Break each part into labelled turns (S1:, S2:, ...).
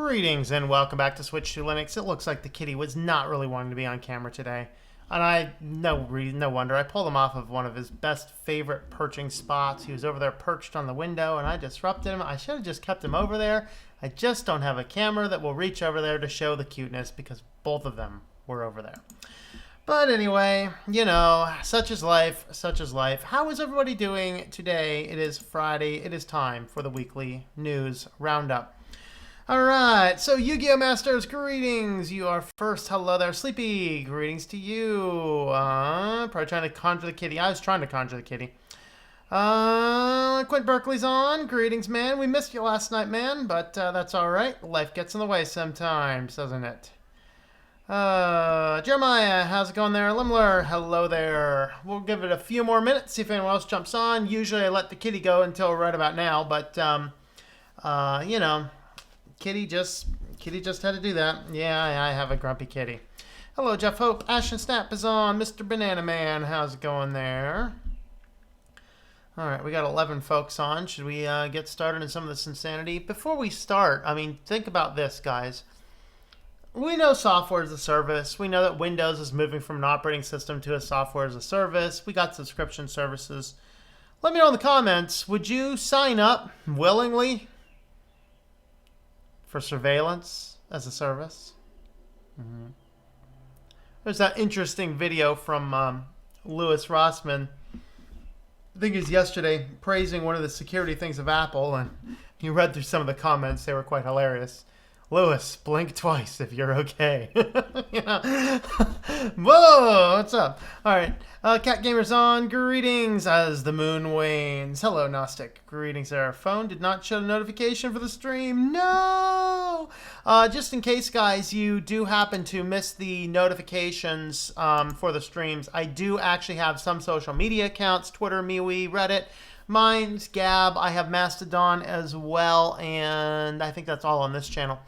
S1: Greetings and welcome back to Switch to Linux. It looks like the kitty was not really wanting to be on camera today. And no wonder. I pulled him off of one of his best favorite perching spots. He was over there perched on the window and I disrupted him. I should have just kept him over there. I just don't have a camera that will reach over there to show the cuteness because both of them were over there. But anyway, you know, such is life, such is life. How is everybody doing today? It is Friday. It is time for the weekly news roundup. All right, so Yu-Gi-Oh! Masters, greetings. You are first. Hello there, Sleepy. Greetings to you. Probably trying to conjure the kitty. I was trying to conjure the kitty. Quint Berkeley's on. Greetings, man. We missed you last night, man, but that's all right. Life gets in the way sometimes, doesn't it? Jeremiah, how's it going there? Limler, hello there. We'll give it a few more minutes, see if anyone else jumps on. Usually I let the kitty go until right about now, but, you know, Kitty just had to do that. Yeah, I have a grumpy kitty. Hello, Jeff Hope. Ashton Snap is on. Mr. Banana Man, how's it going there? All right, we got 11 folks on. Should we get started in some of this insanity? Before we start, I mean, think about this, guys. We know software as a service. We know that Windows is moving from an operating system to a software as a service. We got subscription services. Let me know in the comments, would you sign up willingly for surveillance as a service? There's that interesting video from Louis Rossmann. I think it was yesterday, praising one of the security things of Apple, and he read through some of the comments. They were quite hilarious. Louis, blink twice if you're okay. You know? Whoa, what's up? All right, Cat Gamer's on. Greetings as the moon wanes. Hello, Gnostic. Greetings there. Phone did not show the notification for the stream. No! Just in case, guys, you do happen to miss the notifications for the streams, I do actually have some social media accounts, Twitter, MeWe, Reddit. Mine's Gab. I have Mastodon as well, and I think that's all on this channel.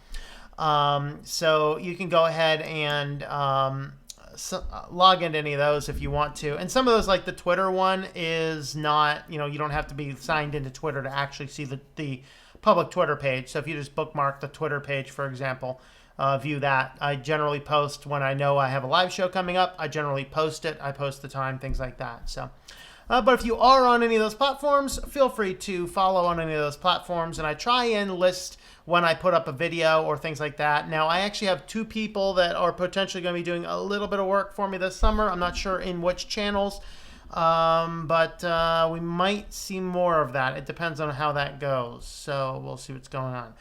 S1: So you can go ahead and log into any of those if you want to. And some of those, like the Twitter one, is not, you know, you don't have to be signed into Twitter to actually see the public Twitter page. So if you just bookmark the Twitter page, for example, view that. I generally post when I know I have a live show coming up. I generally post it. I post the time, things like that. So. But if you are on any of those platforms, feel free to follow on any of those platforms. And I try and list when I put up a video or things like that. Now, I actually have 2 people that are potentially going to be doing a little bit of work for me this summer. I'm not sure in which channels, but we might see more of that. It depends on how that goes. So we'll see what's going on.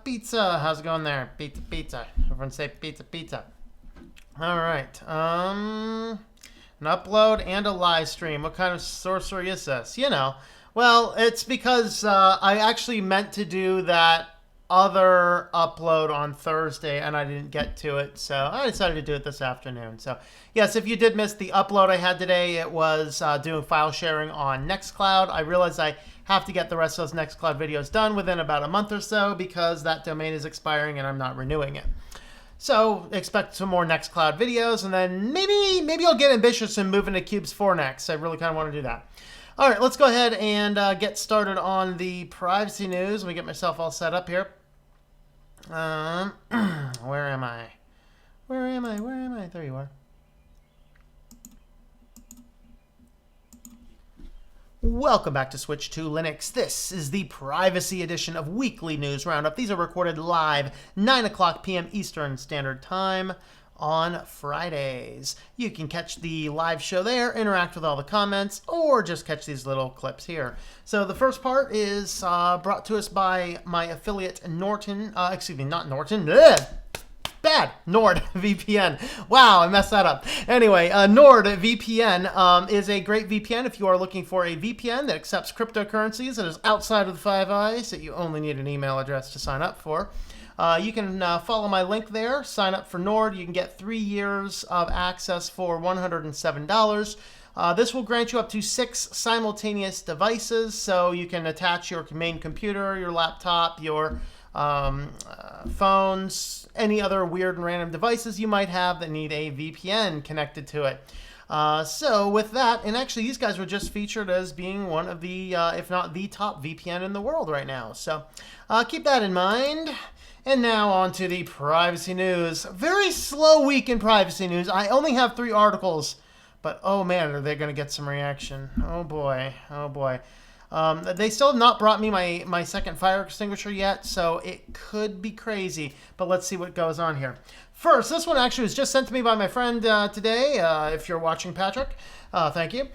S1: Pizza, how's it going there? Pizza, pizza. Everyone say pizza, pizza. All right. An upload and a live stream. What kind of sorcery is this? You know, well, it's because I actually meant to do that other upload on Thursday and I didn't get to it, so I decided to do it this afternoon. So yes, if you did miss the upload I had today, it was doing file sharing on Nextcloud. I realized I have to get the rest of those Nextcloud videos done within about a month or so because that domain is expiring and I'm not renewing it. So expect some more Nextcloud videos, and then maybe I'll get ambitious and move into Cubes 4 next. I really kind of want to do that. All right, let's go ahead and get started on the privacy news. Let me get myself all set up here. Where am I? Where am I? Where am I? There you are. Welcome back to Switch to Linux. This is the privacy edition of Weekly News Roundup. These are recorded live 9 o'clock p.m. Eastern Standard Time on Fridays. You can catch the live show there, interact with all the comments, or just catch these little clips here. So the first part is brought to us by my affiliate Norton, not Norton, bad, NordVPN. Wow, I messed that up. Anyway, NordVPN is a great VPN if you are looking for a VPN that accepts cryptocurrencies that is outside of the Five Eyes that you only need an email address to sign up for. You can follow my link there, sign up for Nord. You can get 3 years of access for $107. This will grant you up to 6 simultaneous devices, so you can attach your main computer, your laptop, your phones, any other weird and random devices you might have that need a VPN connected to it. So with that, and actually these guys were just featured as being one of the, if not the top VPN in the world right now. So keep that in mind. And now on to the privacy news. Very slow week in privacy news. I only have 3 articles, but oh man, are they going to get some reaction? Oh boy, oh boy. They still have not brought me my second fire extinguisher yet, so it could be crazy, but let's see what goes on here. First, this one actually was just sent to me by my friend today, if you're watching, Patrick. Thank you.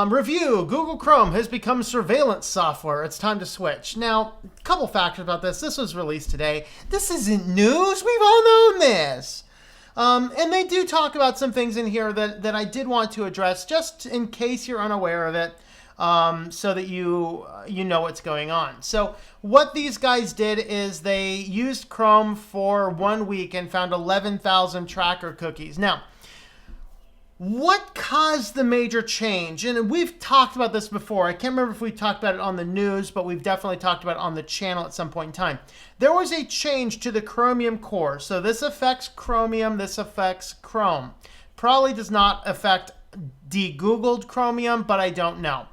S1: Review, Google Chrome has become surveillance software. It's time to switch. Now, a couple factors about this. This was released today. This isn't news. We've all known this. And they do talk about some things in here that I did want to address, just in case you're unaware of it, so that you know what's going on. So what these guys did is they used Chrome for 1 week and found 11,000 tracker cookies. Now, what caused the major change? And we've talked about this before. I can't remember if we talked about it on the news, but we've definitely talked about it on the channel at some point in time. There was a change to the Chromium core. So this affects Chromium, this affects Chrome. Probably does not affect de-Googled Chromium, but I don't know.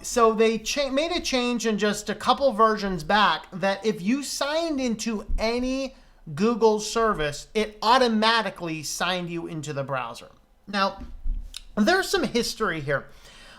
S1: So they made a change in just a couple versions back that if you signed into any Google service, it automatically signed you into the browser. Now, there's some history here.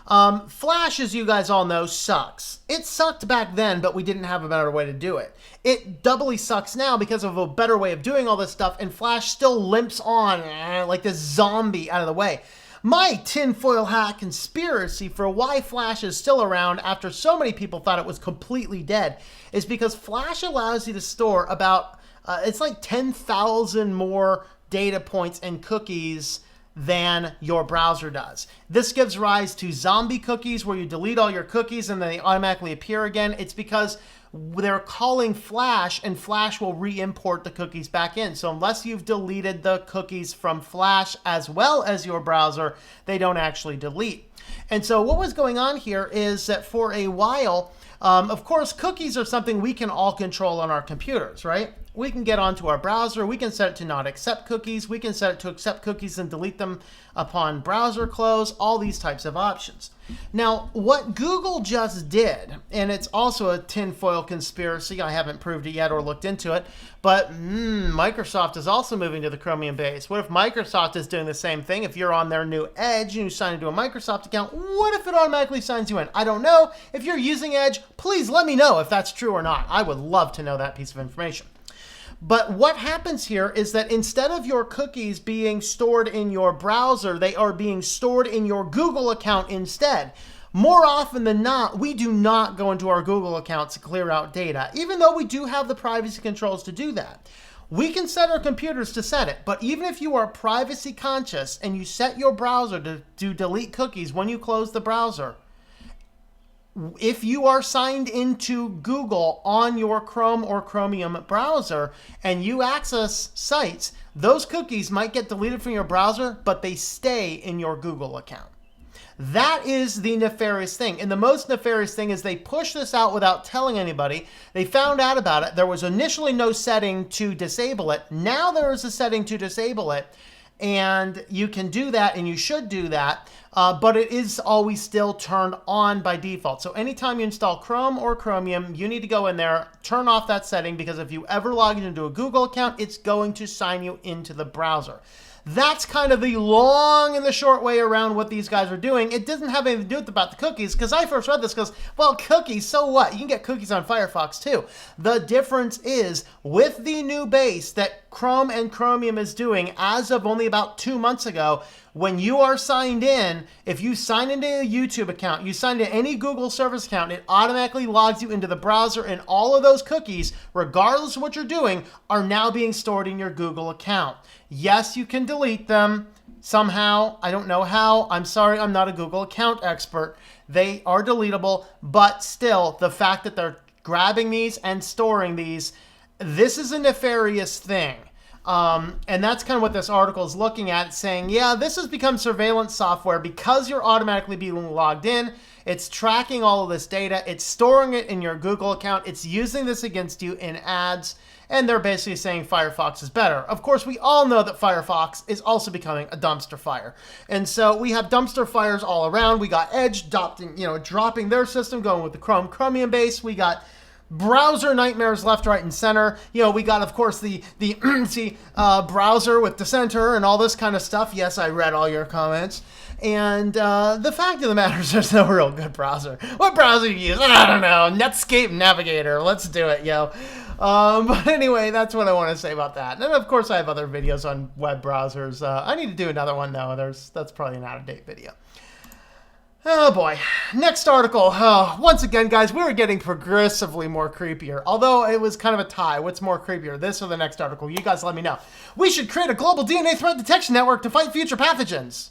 S1: Flash, as you guys all know, sucks. It sucked back then, but we didn't have a better way to do it. It doubly sucks now because of a better way of doing all this stuff, and Flash still limps on like this zombie out of the way. My tinfoil hat conspiracy for why Flash is still around after so many people thought it was completely dead is because Flash allows you to store about, it's like 10,000 more data points and cookies than your browser does. This gives rise to zombie cookies where you delete all your cookies and then they automatically appear again. It's because they're calling Flash and Flash will re-import the cookies back in. So unless you've deleted the cookies from Flash as well as your browser, they don't actually delete. And so what was going on here is that for a while, of course, cookies are something we can all control on our computers, right? We can get onto our browser. We can set it to not accept cookies. We can set it to accept cookies and delete them upon browser close, all these types of options. Now, what Google just did, and it's also a tinfoil conspiracy, I haven't proved it yet or looked into it, but Microsoft is also moving to the Chromium base. What if Microsoft is doing the same thing? If you're on their new Edge and you sign into a Microsoft account, what if it automatically signs you in? I don't know. If you're using Edge, please let me know if that's true or not. I would love to know that piece of information. But what happens here is that instead of your cookies being stored in your browser, they are being stored in your Google account instead. More often than not, we do not go into our Google accounts to clear out data, even though we do have the privacy controls to do that. We can set our computers to set it, but even if you are privacy conscious and you set your browser to delete cookies when you close the browser, if you are signed into Google on your Chrome or Chromium browser and you access sites, those cookies might get deleted from your browser, but they stay in your Google account. That is the nefarious thing. And the most nefarious thing is they push this out without telling anybody. They found out about it. There was initially no setting to disable it. Now there is a setting to disable it. And you can do that, and you should do that, but it is always still turned on by default. So anytime you install Chrome or Chromium, you need to go in there, turn off that setting, because if you ever log into a Google account, it's going to sign you into the browser. That's kind of the long and the short way around what these guys are doing. It doesn't have anything to do with about the cookies, because I first read this because, well, cookies, so what? You can get cookies on Firefox too. The difference is with the new base that Chrome and Chromium is doing as of only about 2 months ago, when you are signed in, if you sign into a YouTube account, you sign into any Google service account, it automatically logs you into the browser, and all of those cookies, regardless of what you're doing, are now being stored in your Google account. Yes, you can delete them somehow. I don't know how. I'm sorry, I'm not a Google account expert. They are deletable, but still, the fact that they're grabbing these and storing these, this is a nefarious thing. And that's kind of what this article is looking at, saying, yeah, this has become surveillance software because you're automatically being logged in. It's tracking all of this data. It's storing it in your Google account. It's using this against you in ads. And they're basically saying Firefox is better. Of course, we all know that Firefox is also becoming a dumpster fire. And so we have dumpster fires all around. We got Edge dropping their system, going with the Chromium base. We got browser nightmares left, right, and center. You know, we got, of course, the browser with Dissenter and all this kind of stuff. Yes, I read all your comments. And the fact of the matter is there's no real good browser. What browser do you use? I don't know. Netscape Navigator. Let's do it, yo. But anyway, that's what I want to say about that. And of course, I have other videos on web browsers. I need to do another one, though. That's probably an out-of-date video. Oh boy. Next article. Once again, guys, we were getting progressively more creepier. Although it was kind of a tie. What's more creepier, this or the next article? You guys let me know. We should create a global DNA threat detection network to fight future pathogens.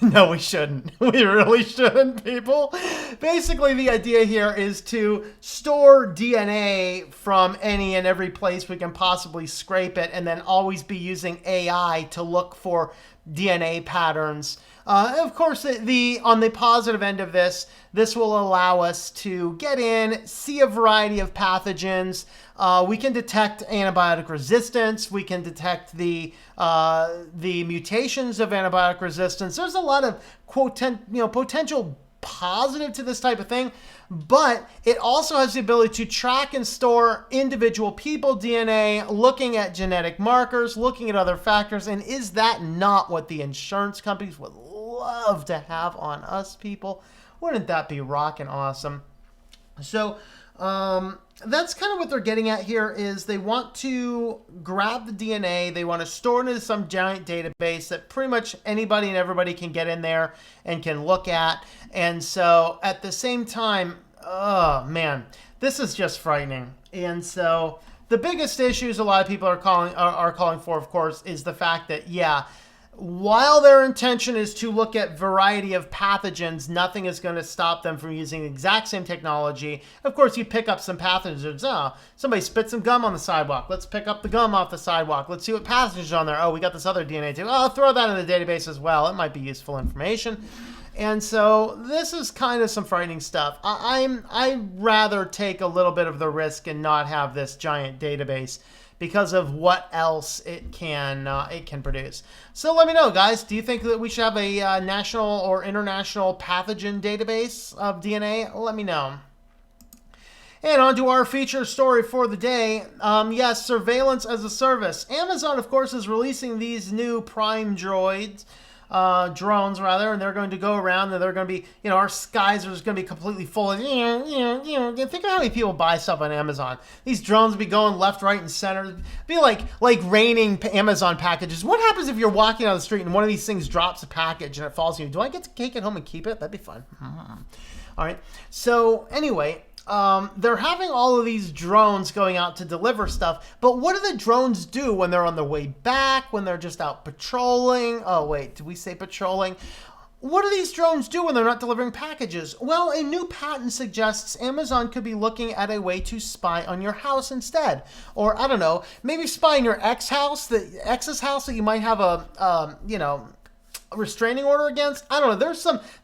S1: No, we shouldn't. We really shouldn't, people. Basically, the idea here is to store DNA from any and every place we can possibly scrape it, and then always be using AI to look for DNA patterns. Of course, on the positive end of this will allow us to get in, see a variety of pathogens. We can detect antibiotic resistance. We can detect the mutations of antibiotic resistance. There's a lot of potential positive to this type of thing, but it also has the ability to track and store individual people DNA, looking at genetic markers, looking at other factors. And is that not what the insurance companies would love to have on us, people? Wouldn't that be rockin' awesome? So that's kind of what they're getting at here, is they want to grab the DNA, they want to store it into some giant database that pretty much anybody and everybody can get in there and can look at. And so at the same time, oh man, this is just frightening. And so the biggest issues a lot of people are calling for, of course, is the fact that, yeah, while their intention is to look at variety of pathogens, nothing is going to stop them from using the exact same technology. Of course, you pick up some pathogens. Oh, somebody spit some gum on the sidewalk. Let's pick up the gum off the sidewalk. Let's see what pathogens are on there. Oh, we got this other DNA too. Oh, I'll throw that in the database as well. It might be useful information. And so this is kind of some frightening stuff. I'd rather take a little bit of the risk and not have this giant database, because of what else it can produce. So let me know, guys. Do you think that we should have a national or international pathogen database of DNA? Let me know. And on to our feature story for the day. Yes, surveillance as a service. Amazon, of course, is releasing these new Prime drones, and they're going to go around, and they're going to be, our skies are just going to be completely full of, think of how many people buy stuff on Amazon. These drones will be going left, right, and center. It'd be like raining Amazon packages. What happens if you're walking on the street and one of these things drops a package and it falls on you? Do I get to take it home and keep it? That'd be fun. All right. So anyway, they're having all of these drones going out to deliver stuff, but what do the drones do when they're on their way back, when they're just out patrolling? Oh, wait, did we say patrolling? What do these drones do when they're not delivering packages? Well, a new patent suggests Amazon could be looking at a way to spy on your house instead. Or, I don't know, maybe spy on your ex's house that you might have a restraining order against. I don't know.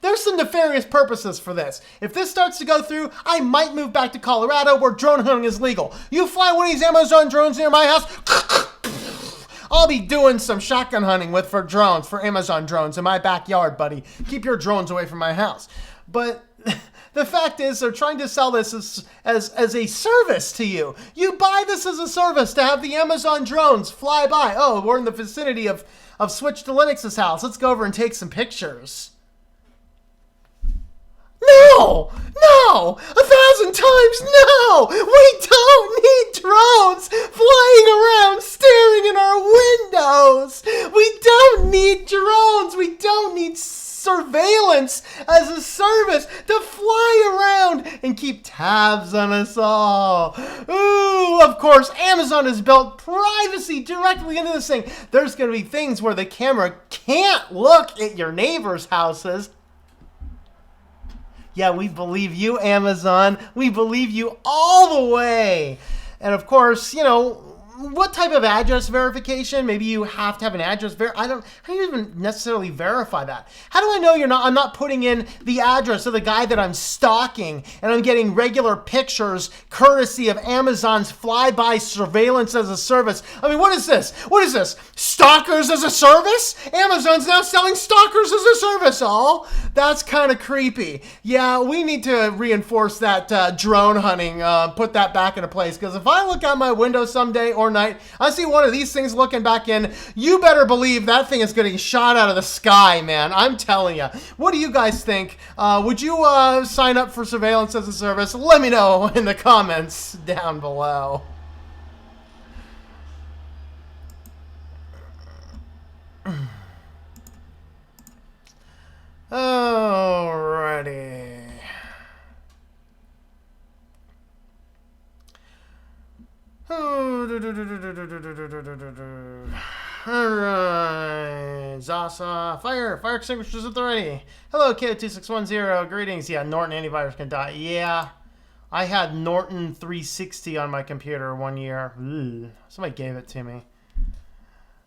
S1: There's some nefarious purposes for this. If this starts to go through, I might move back to Colorado where drone hunting is legal. You fly one of these Amazon drones near my house, I'll be doing some shotgun hunting for Amazon drones in my backyard, buddy. Keep your drones away from my house. But the fact is, they're trying to sell this as a service to you. You buy this as a service to have the Amazon drones fly by. Oh, we're in the vicinity of Switch to Linux's house. Let's go over and take some pictures. No! 1,000 times no! We don't need drones flying around staring in our windows! We don't need drones! We don't need surveillance as a service to fly around and keep tabs on us all. Ooh, of course, Amazon has built privacy directly into this thing. There's going to be things where the camera can't look at your neighbors' houses. Yeah, we believe you, Amazon. We believe you all the way. And of course, what type of address verification? Maybe you have to have an address how do you even necessarily verify that? How do I know I'm not putting in the address of the guy that I'm stalking and I'm getting regular pictures courtesy of Amazon's flyby surveillance as a service? I mean, what is this? What is this? Stalkers as a service? Amazon's now selling stalkers as a service. Oh, that's kind of creepy. Yeah, we need to reinforce that drone hunting, put that back into place, because if I look out my window someday or night, I see one of these things looking back in, you better believe that thing is getting shot out of the sky, man. I'm telling you. What do you guys think? Would you sign up for surveillance as a service? Let me know in the comments down below. Alrighty. Alright. Zasa. Fire extinguishers at the ready. Hello, K2610. Greetings. Yeah, Norton antivirus can die. Yeah. I had Norton 360 on my computer one year. Ugh. Somebody gave it to me.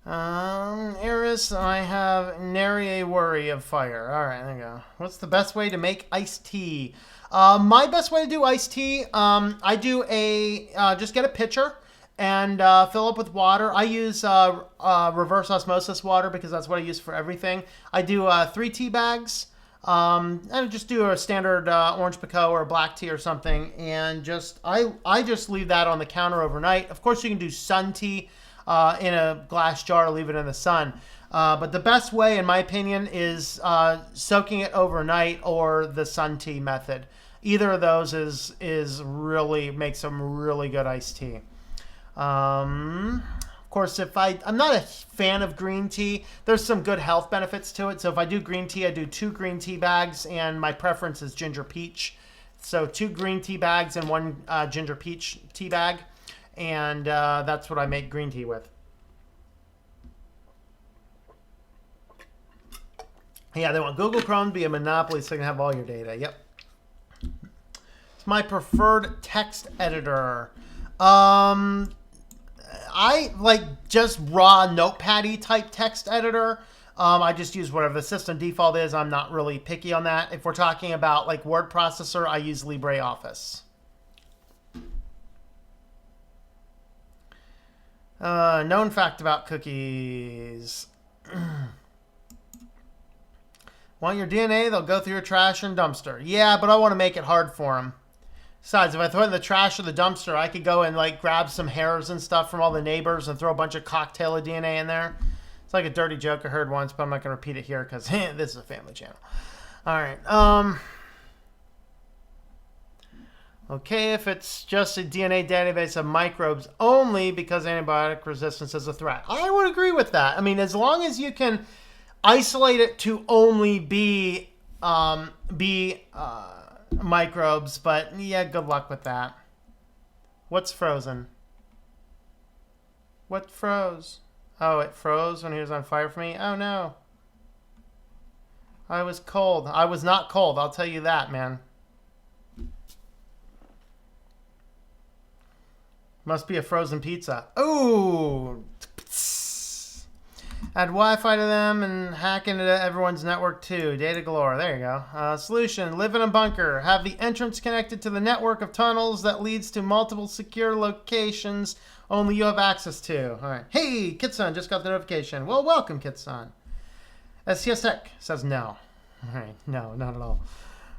S1: Eris, I have nary a worry of fire. Alright, there you go. What's the best way to make iced tea? My best way to do iced tea, I do just get a pitcher and fill up with water. I use reverse osmosis water because that's what I use for everything. I do 3 tea bags. And just do a standard orange pekoe or a black tea or something, and I just leave that on the counter overnight. Of course, you can do sun tea in a glass jar, leave it in the sun. But the best way, in my opinion, is soaking it overnight or the sun tea method. Either of those is really makes some really good iced tea. Of course, I'm not a fan of green tea. There's some good health benefits to it. So if I do green tea, I do 2 green tea bags, and my preference is ginger peach. So 2 green tea bags and 1 ginger peach tea bag. And that's what I make green tea with. Yeah, they want Google Chrome to be a monopoly so you can have all your data. Yep. It's my preferred text editor. I like just raw notepad-y type text editor. I just use whatever the system default is. I'm not really picky on that. If we're talking about like word processor, I use LibreOffice. Known fact about cookies. Want your DNA? They'll go through your trash and dumpster. Yeah, but I want to make it hard for them. Besides, if I throw it in the trash or the dumpster, I could go and like grab some hairs and stuff from all the neighbors and throw a bunch of cocktail of DNA in there. It's like a dirty joke I heard once, but I'm not going to repeat it here because this is a family channel. All right. Okay, if it's just a DNA database of microbes only because antibiotic resistance is a threat. I would agree with that. I mean, as long as you can isolate it to only be microbes, but yeah, good luck with that. What's frozen? What froze? Oh, it froze when he was on fire for me? Oh no. I was cold. I was not cold, I'll tell you that, man. Must be a frozen pizza. Ooh. Add Wi-Fi to them and hack into everyone's network too. Data galore. There you go. Solution. Live in a bunker. Have the entrance connected to the network of tunnels that leads to multiple secure locations only you have access to. All right. Hey, Kitson just got the notification. Well, welcome, Kitson. SCS Tech says no. All right. No, not at all.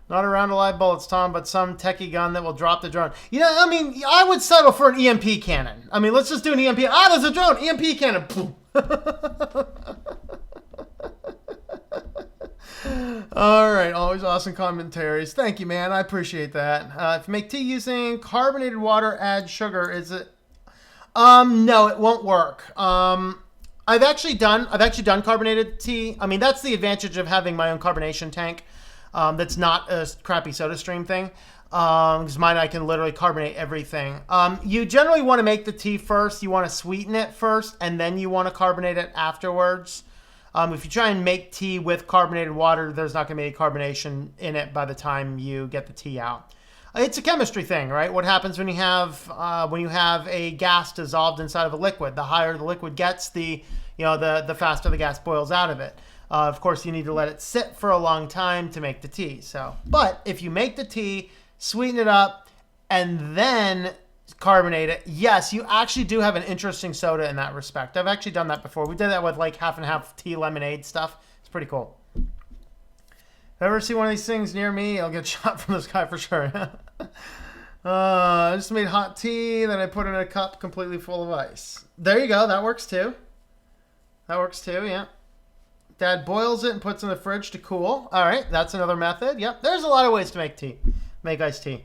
S1: Not around to live bullets, Tom, but some techie gun that will drop the drone. You know, I mean, I would settle for an EMP cannon. I mean, let's just do an EMP. Ah, there's a drone. EMP cannon. Boom. All right, always awesome commentaries. Thank you, man. I appreciate that. If you make tea using carbonated water, add sugar. Is it? No, it won't work. I've actually done carbonated tea. I mean, that's the advantage of having my own carbonation tank. That's not a crappy SodaStream thing. Because mine, I can literally carbonate everything. You generally want to make the tea first. You want to sweeten it first, and then you want to carbonate it afterwards. If you try and make tea with carbonated water, there's not going to be any carbonation in it by the time you get the tea out. It's a chemistry thing, right? What happens when you have a gas dissolved inside of a liquid? The higher the liquid gets, the faster the gas boils out of it. Of course, you need to let it sit for a long time to make the tea. But if you make the tea, sweeten it up, and then carbonate it, yes, you actually do have an interesting soda in that respect. I've actually done that before. We did that with like half and half tea lemonade stuff. It's pretty cool. If I ever see one of these things near me, I'll get shot from this guy for sure. I just made hot tea, then I put it in a cup completely full of ice. There you go. That works too. Yeah. Dad boils it and puts it in the fridge to cool. All right, that's another method. Yep, there's a lot of ways to make iced tea.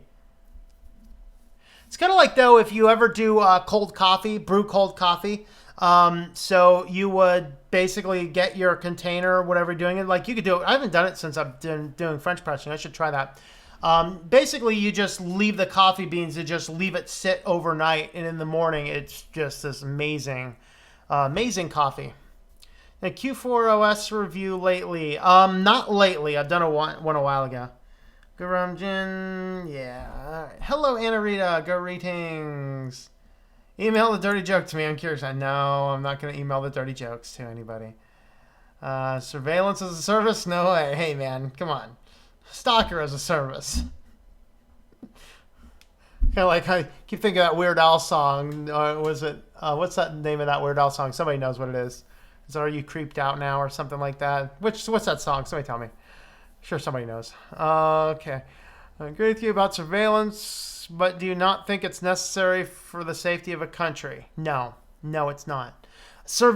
S1: It's kind of like, though, if you ever do cold coffee, brew cold coffee. So you would basically get your container, whatever you're doing. And like you could do it. I haven't done it since I've been doing French pressing. I should try that. Basically, you just leave the coffee beans and just leave it sit overnight. And in the morning, it's just this amazing coffee. A Q4 OS review lately. Not lately. I've done one a while ago. Garamjin. Yeah. All right. Hello, Anna Rita. Greetings. Email the dirty joke to me. I'm curious. No, I'm not going to email the dirty jokes to anybody. Surveillance as a service? No way. Hey, man. Come on. Stalker as a service. Kind of like I keep thinking of that Weird Al song. Was it? What's that name of that Weird Al song? Somebody knows what it is. Is it Are You Creeped Out Now or something like that? What's that song? Somebody tell me. Sure, somebody knows. Okay. I agree with you about surveillance, but do you not think it's necessary for the safety of a country? No, it's not.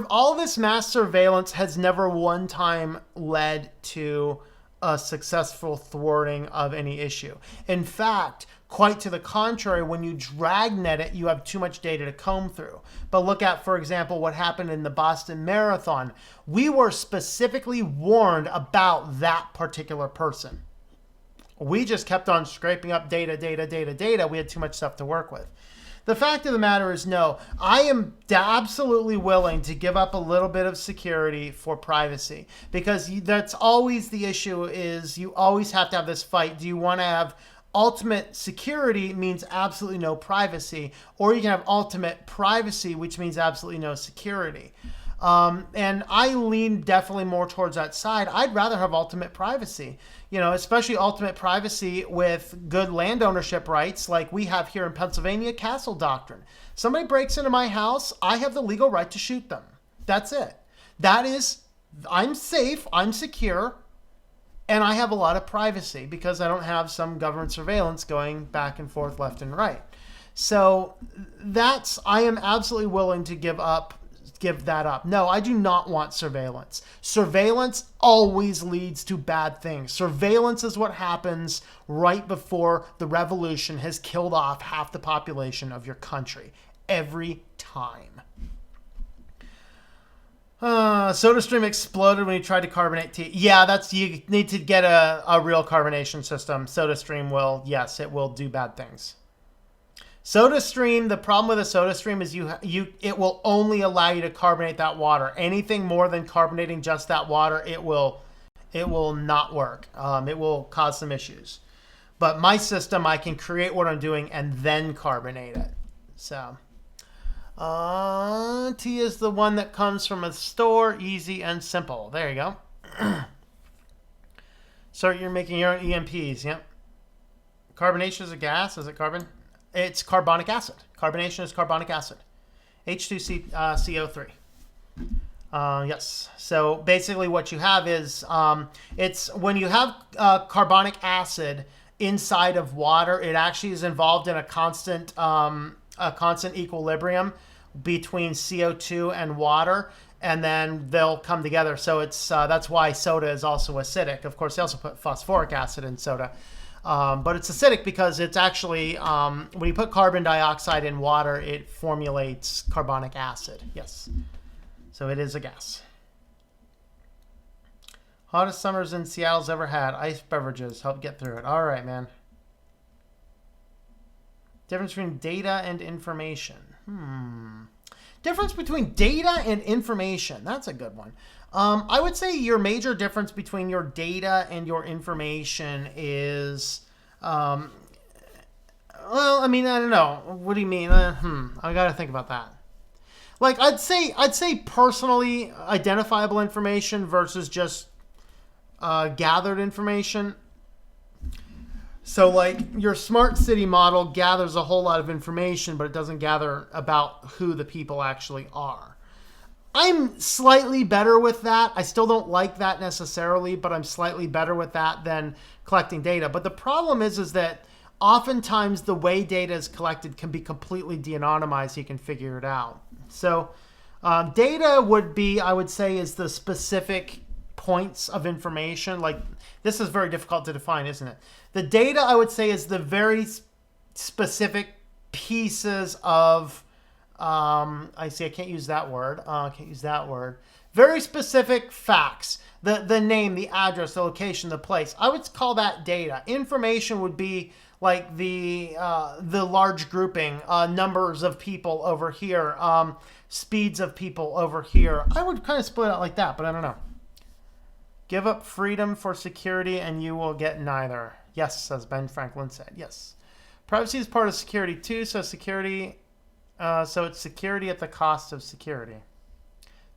S1: All this mass surveillance has never one time led to a successful thwarting of any issue. In fact, quite to the contrary, when you dragnet it, you have too much data to comb through. But look at, for example, what happened in the Boston Marathon. We were specifically warned about that particular person. We just kept on scraping up data. We had too much stuff to work with. The fact of the matter is, no, I am absolutely willing to give up a little bit of security for privacy, because that's always the issue. Is you always have to have this fight. Do you want to have ultimate security, means absolutely no privacy, or you can have ultimate privacy, which means absolutely no security? And I lean definitely more towards that side. I'd rather have ultimate privacy, especially ultimate privacy with good land ownership rights like we have here in Pennsylvania, castle doctrine. Somebody breaks into my house, I have the legal right to shoot them. That's it. That is, I'm safe, I'm secure, and I have a lot of privacy because I don't have some government surveillance going back and forth left and right. So I am absolutely willing to give that up. No, I do not want surveillance. Surveillance always leads to bad things. Surveillance is what happens right before the revolution has killed off half the population of your country. Every time. SodaStream exploded when you tried to carbonate tea. Yeah, you need to get a real carbonation system. SodaStream it will do bad things. SodaStream, the problem with a SodaStream is it will only allow you to carbonate that water. Anything more than carbonating just that water, it will not work. It will cause some issues. But my system, I can create what I'm doing and then carbonate it. So, tea is the one that comes from a store, easy and simple. There you go. So you're making your own EMPs, yep. Carbonation is a gas, is it carbon? It's carbonic acid. Carbonation is carbonic acid. H2CO3. Yes. So basically what you have is, it's when you have carbonic acid inside of water, it actually is involved in a constant equilibrium between CO2 and water, and then they'll come together. So that's why soda is also acidic. Of course, they also put phosphoric acid in soda. But it's acidic because it's actually, when you put carbon dioxide in water, it formulates carbonic acid. Yes. So it is a gas. Hottest summers in Seattle's ever had. Ice beverages. Help get through it. All right, man. Difference between data and information. Difference between data and information. That's a good one. I would say your major difference between your data and your information is Well, I mean, I don't know. What do you mean? I got to think about that. Like, I'd say personally identifiable information versus just gathered information. So, like, your smart city model gathers a whole lot of information, but it doesn't gather about who the people actually are. I'm slightly better with that. I still don't like that necessarily, but I'm slightly better with that than collecting data. But the problem is that oftentimes the way data is collected can be completely de-anonymized, so you can figure it out. So data would be, I would say, is the specific points of information. Like, this is very difficult to define, isn't it? The data, I would say, is the very specific pieces of, I can't use that word. Very specific facts. The name, the address, the location, the place. I would call that data. Information would be like the large grouping, numbers of people over here, speeds of people over here. I would kind of split it out like that, but I don't know. Give up freedom for security and you will get neither. Yes, as Ben Franklin said. Yes. Privacy is part of security too, so security, so it's security at the cost of security.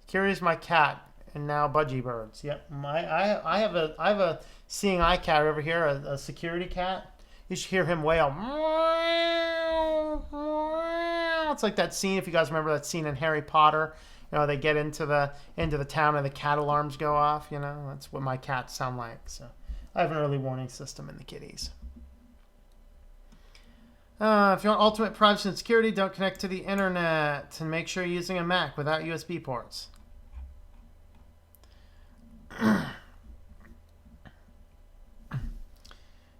S1: Security is my cat, and now budgie birds. Yep, I have a seeing eye cat over here, a security cat. You should hear him wail. It's like that scene, if you guys remember that scene in Harry Potter. You know, they get into the town and the cat alarms go off. You know, that's what my cats sound like. So I have an early warning system in the kitties. If you want ultimate privacy and security, don't connect to the internet, and make sure you're using a Mac without USB ports.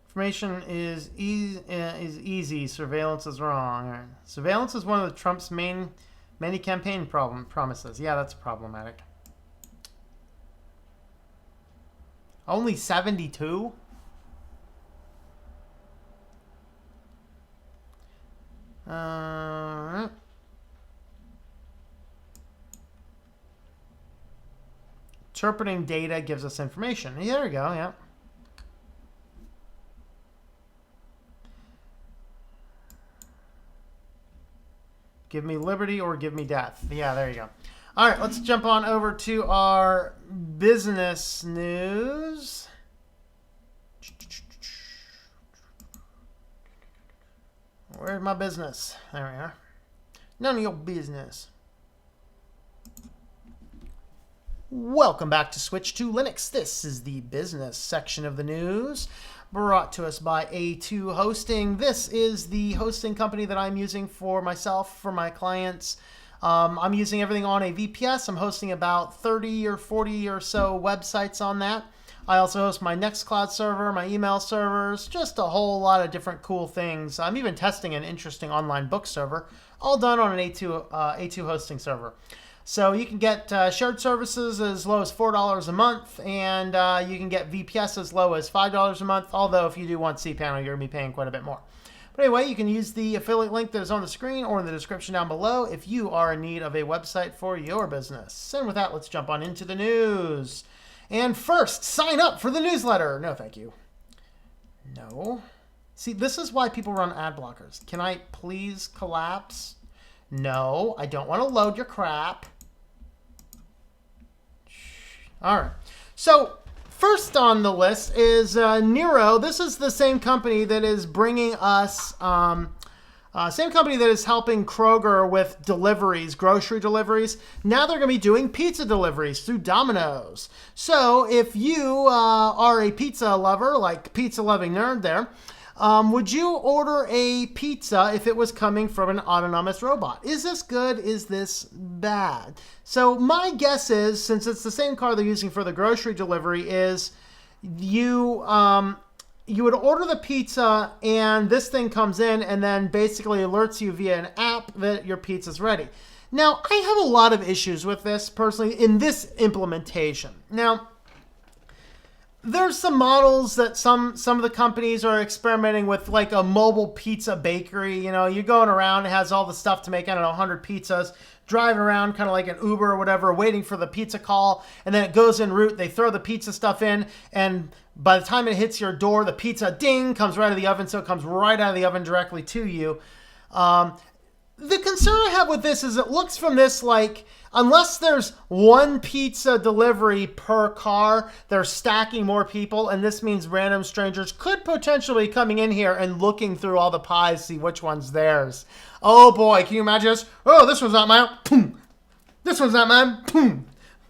S1: Information is easy. Surveillance is wrong. Right. Surveillance is one of Trump's many campaign promises. Yeah, that's problematic. Only 72? Interpreting data gives us information. Yeah, there we go, yeah. Give me liberty or give me death. Yeah, there you go. All right, let's jump on over to our business news. Where's my business? There we are. None of your business. Welcome back to Switch to Linux. This is the business section of the news, brought to us by A2 Hosting. This is the hosting company that I'm using for myself, for my clients. I'm using everything on a VPS. I'm hosting about 30 or 40 or so websites on that. I also host my Nextcloud server, my email servers, just a whole lot of different cool things. I'm even testing an interesting online book server, all done on an A2 hosting server. So you can get shared services as low as $4 a month, and you can get VPS as low as $5 a month, although if you do want cPanel, you're going to be paying quite a bit more. But anyway, you can use the affiliate link that is on the screen or in the description down below if you are in need of a website for your business. And with that, let's jump on into the news. And first, sign up for the newsletter. No, thank you. No. See, this is why people run ad blockers. Can I please collapse? No, I don't want to load your crap. All right. So first on the list is Nero. This is the same company that is bringing us, same company that is helping Kroger with deliveries, grocery deliveries. Now they're going to be doing pizza deliveries through Domino's. So if you are a pizza lover, like pizza loving nerd there, would you order a pizza if it was coming from an autonomous robot? Is this good? Is this bad? So my guess is, since it's the same car they're using for the grocery delivery, is you would order the pizza and this thing comes in and then basically alerts you via an app that your pizza's ready. Now, I have a lot of issues with this personally in this implementation. Now, there's some models that some of the companies are experimenting with, like a mobile pizza bakery. You know, you're going around, it has all the stuff to make, I don't know, 100 pizzas. driving around kind of like an Uber or whatever, waiting for the pizza call, and then it goes en route. They throw the pizza stuff in, and by the time it hits your door, the pizza, ding, comes right out of the oven, so it comes right out of the oven directly to you. The concern I have with this is it looks from this like, unless there's one pizza delivery per car, they're stacking more people, and this means random strangers could potentially be coming in here and looking through all the pies, see which one's theirs. Oh boy, can you imagine this? Oh, this one's not mine. Boom. This one's not mine. Boom.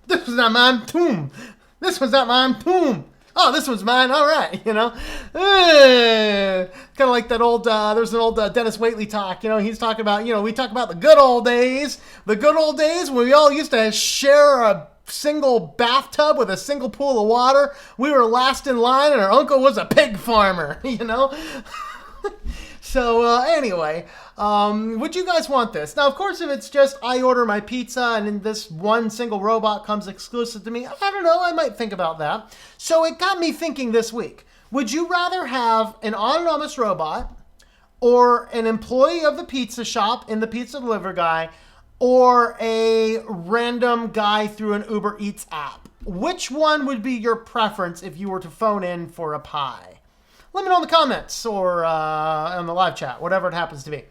S1: This one's not mine. Boom. This one's not mine. Boom. Oh, this one's mine. All right, you know. Kind of like that old, there's an old Dennis Waitley talk, you know, he's talking about, you know, we talk about the good old days when we all used to share a single bathtub with a single pool of water. We were last in line and our uncle was a pig farmer, you know. So anyway, would you guys want this? Now, of course, if it's just I order my pizza and then this one single robot comes exclusive to me, I don't know, I might think about that. So it got me thinking this week. Would you rather have an autonomous robot or an employee of the pizza shop in the pizza delivery guy or a random guy through an Uber Eats app? Which one would be your preference if you were to phone in for a pie? Let me know in the comments or on the live chat, whatever it happens to be.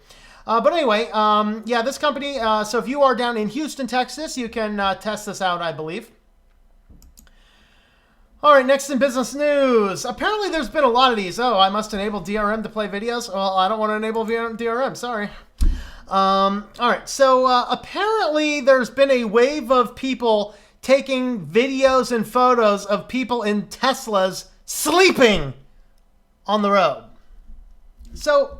S1: But anyway, yeah, this company, so if you are down in Houston, Texas, you can test this out, I believe. All right, next in business news. Apparently there's been a lot of these. Oh, I must enable DRM to play videos. Well, I don't want to enable DRM, sorry. All right, so apparently there's been a wave of people taking videos and photos of people in Teslas sleeping on the road. So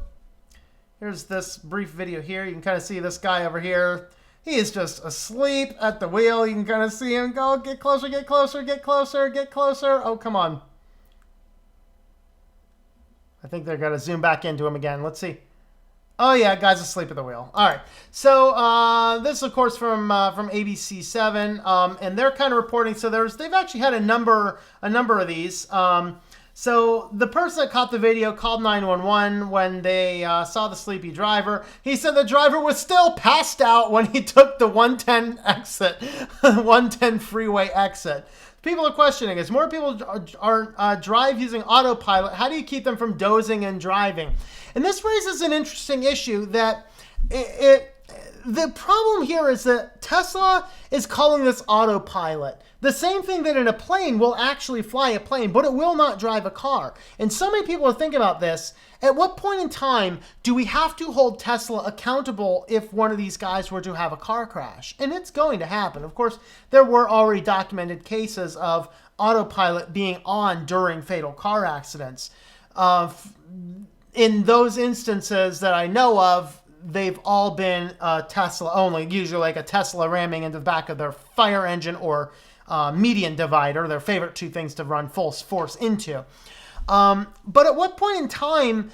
S1: here's this brief video here. You can kind of see this guy over here. He is just asleep at the wheel. You can kind of see him go, get closer, get closer, get closer, get closer. Oh, come on. I think they're going to zoom back into him again. Let's see. Oh, yeah, guy's asleep at the wheel. All right. So this is, of course, from ABC7, and they're kind of reporting. So they've actually had a number of these. So the person that caught the video called 911 when they saw the sleepy driver. He said the driver was still passed out when he took the 110 exit, 110 freeway exit. People are questioning, as more people are drive using autopilot, how do you keep them from dozing and driving? And this raises an interesting issue that the problem here is that Tesla is calling this autopilot. The same thing that in a plane will actually fly a plane, but it will not drive a car. And so many people are thinking about this. At what point in time do we have to hold Tesla accountable if one of these guys were to have a car crash? And it's going to happen. Of course, there were already documented cases of autopilot being on during fatal car accidents. In those instances that I know of, they've all been Tesla only, usually like a Tesla ramming into the back of their fire engine or median divider, their favorite two things to run full force into. But at what point in time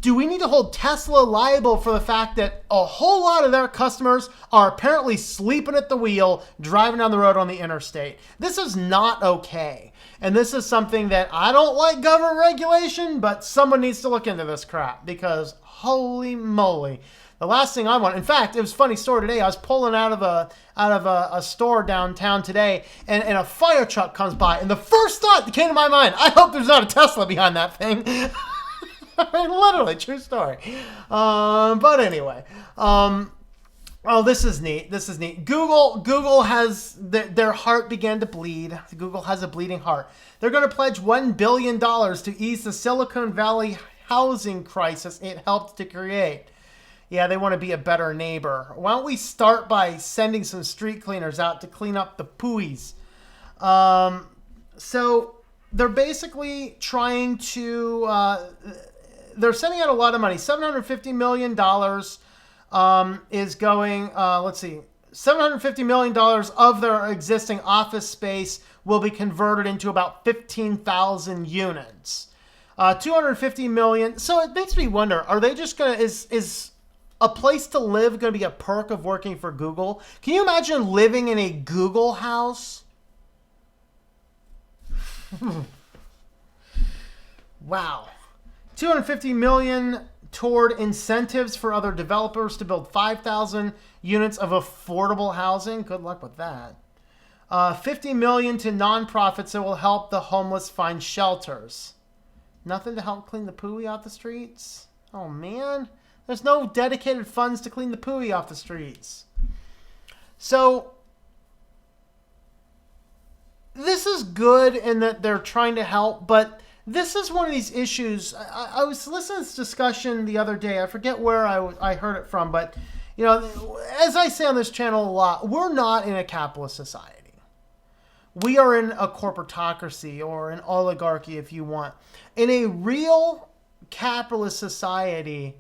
S1: do we need to hold Tesla liable for the fact that a whole lot of their customers are apparently sleeping at the wheel, driving down the road on the interstate? This is not okay. And this is something that I don't like government regulation, but someone needs to look into this crap because holy moly. The last thing I want, in fact, it was a funny story today. I was pulling out of a store downtown today, and a fire truck comes by, and the first thought that came to my mind, I hope there's not a Tesla behind that thing. I mean, literally, true story. But anyway, oh, this is neat. This is neat. Google has their heart began to bleed. Google has a bleeding heart. They're going to pledge $1 billion to ease the Silicon Valley housing crisis it helped to create. Yeah, they want to be a better neighbor. Why don't we start by sending some street cleaners out to clean up the pooies? So they're basically trying to, they're sending out a lot of money. $750 million is going, let's see, $750 million of their existing office space will be converted into about 15,000 units. 250 million. So it makes me wonder, are they just going to, is a place to live going to be a perk of working for Google? Can you imagine living in a Google house? Wow. 250 million toward incentives for other developers to build 5,000 units of affordable housing. Good luck with that. $50 million to nonprofits that will help the homeless find shelters. Nothing to help clean the pooey off the streets? Oh, man. There's no dedicated funds to clean the pooey off the streets. So, this is good in that they're trying to help, but this is one of these issues. I was listening to this discussion the other day. I forget where I heard it from, but, you know, as I say on this channel a lot, we're not in a capitalist society. We are in a corporatocracy or an oligarchy, if you want. In a real capitalist society,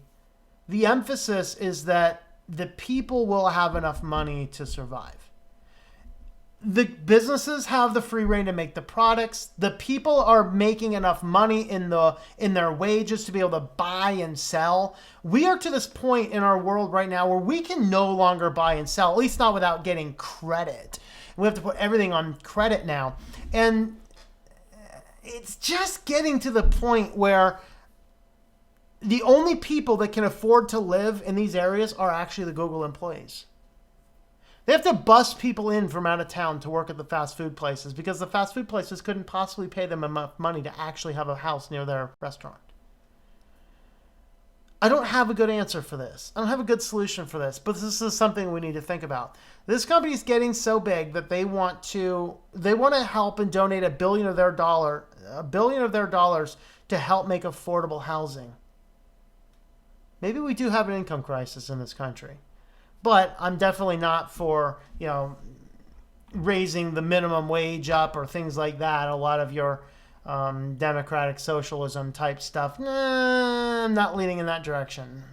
S1: the emphasis is that the people will have enough money to survive. The businesses have the free reign to make the products. The people are making enough money in their wages to be able to buy and sell. We are to this point in our world right now where we can no longer buy and sell, at least not without getting credit. We have to put everything on credit now. And it's just getting to the point where the only people that can afford to live in these areas are actually the Google employees. They have to bust people in from out of town to work at the fast food places because the fast food places couldn't possibly pay them enough money to actually have a house near their restaurant. I don't have a good answer for this. I don't have a good solution for this, but this is something we need to think about. This company is getting so big that they want to help and donate $1 billion of their dollars to help make affordable housing. Maybe we do have an income crisis in this country, but I'm definitely not for, you know, raising the minimum wage up or things like that. A lot of your democratic socialism type stuff. Nah, I'm not leaning in that direction.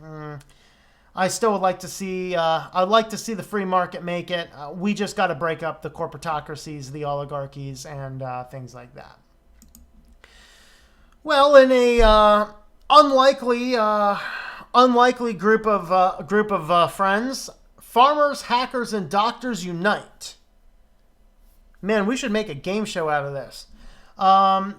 S1: I still would like to see, I'd like to see the free market make it. We just got to break up the corporatocracies, the oligarchies, and things like that. Well, in a unlikely group of friends, farmers, hackers, and doctors unite. Man, we should make a game show out of this.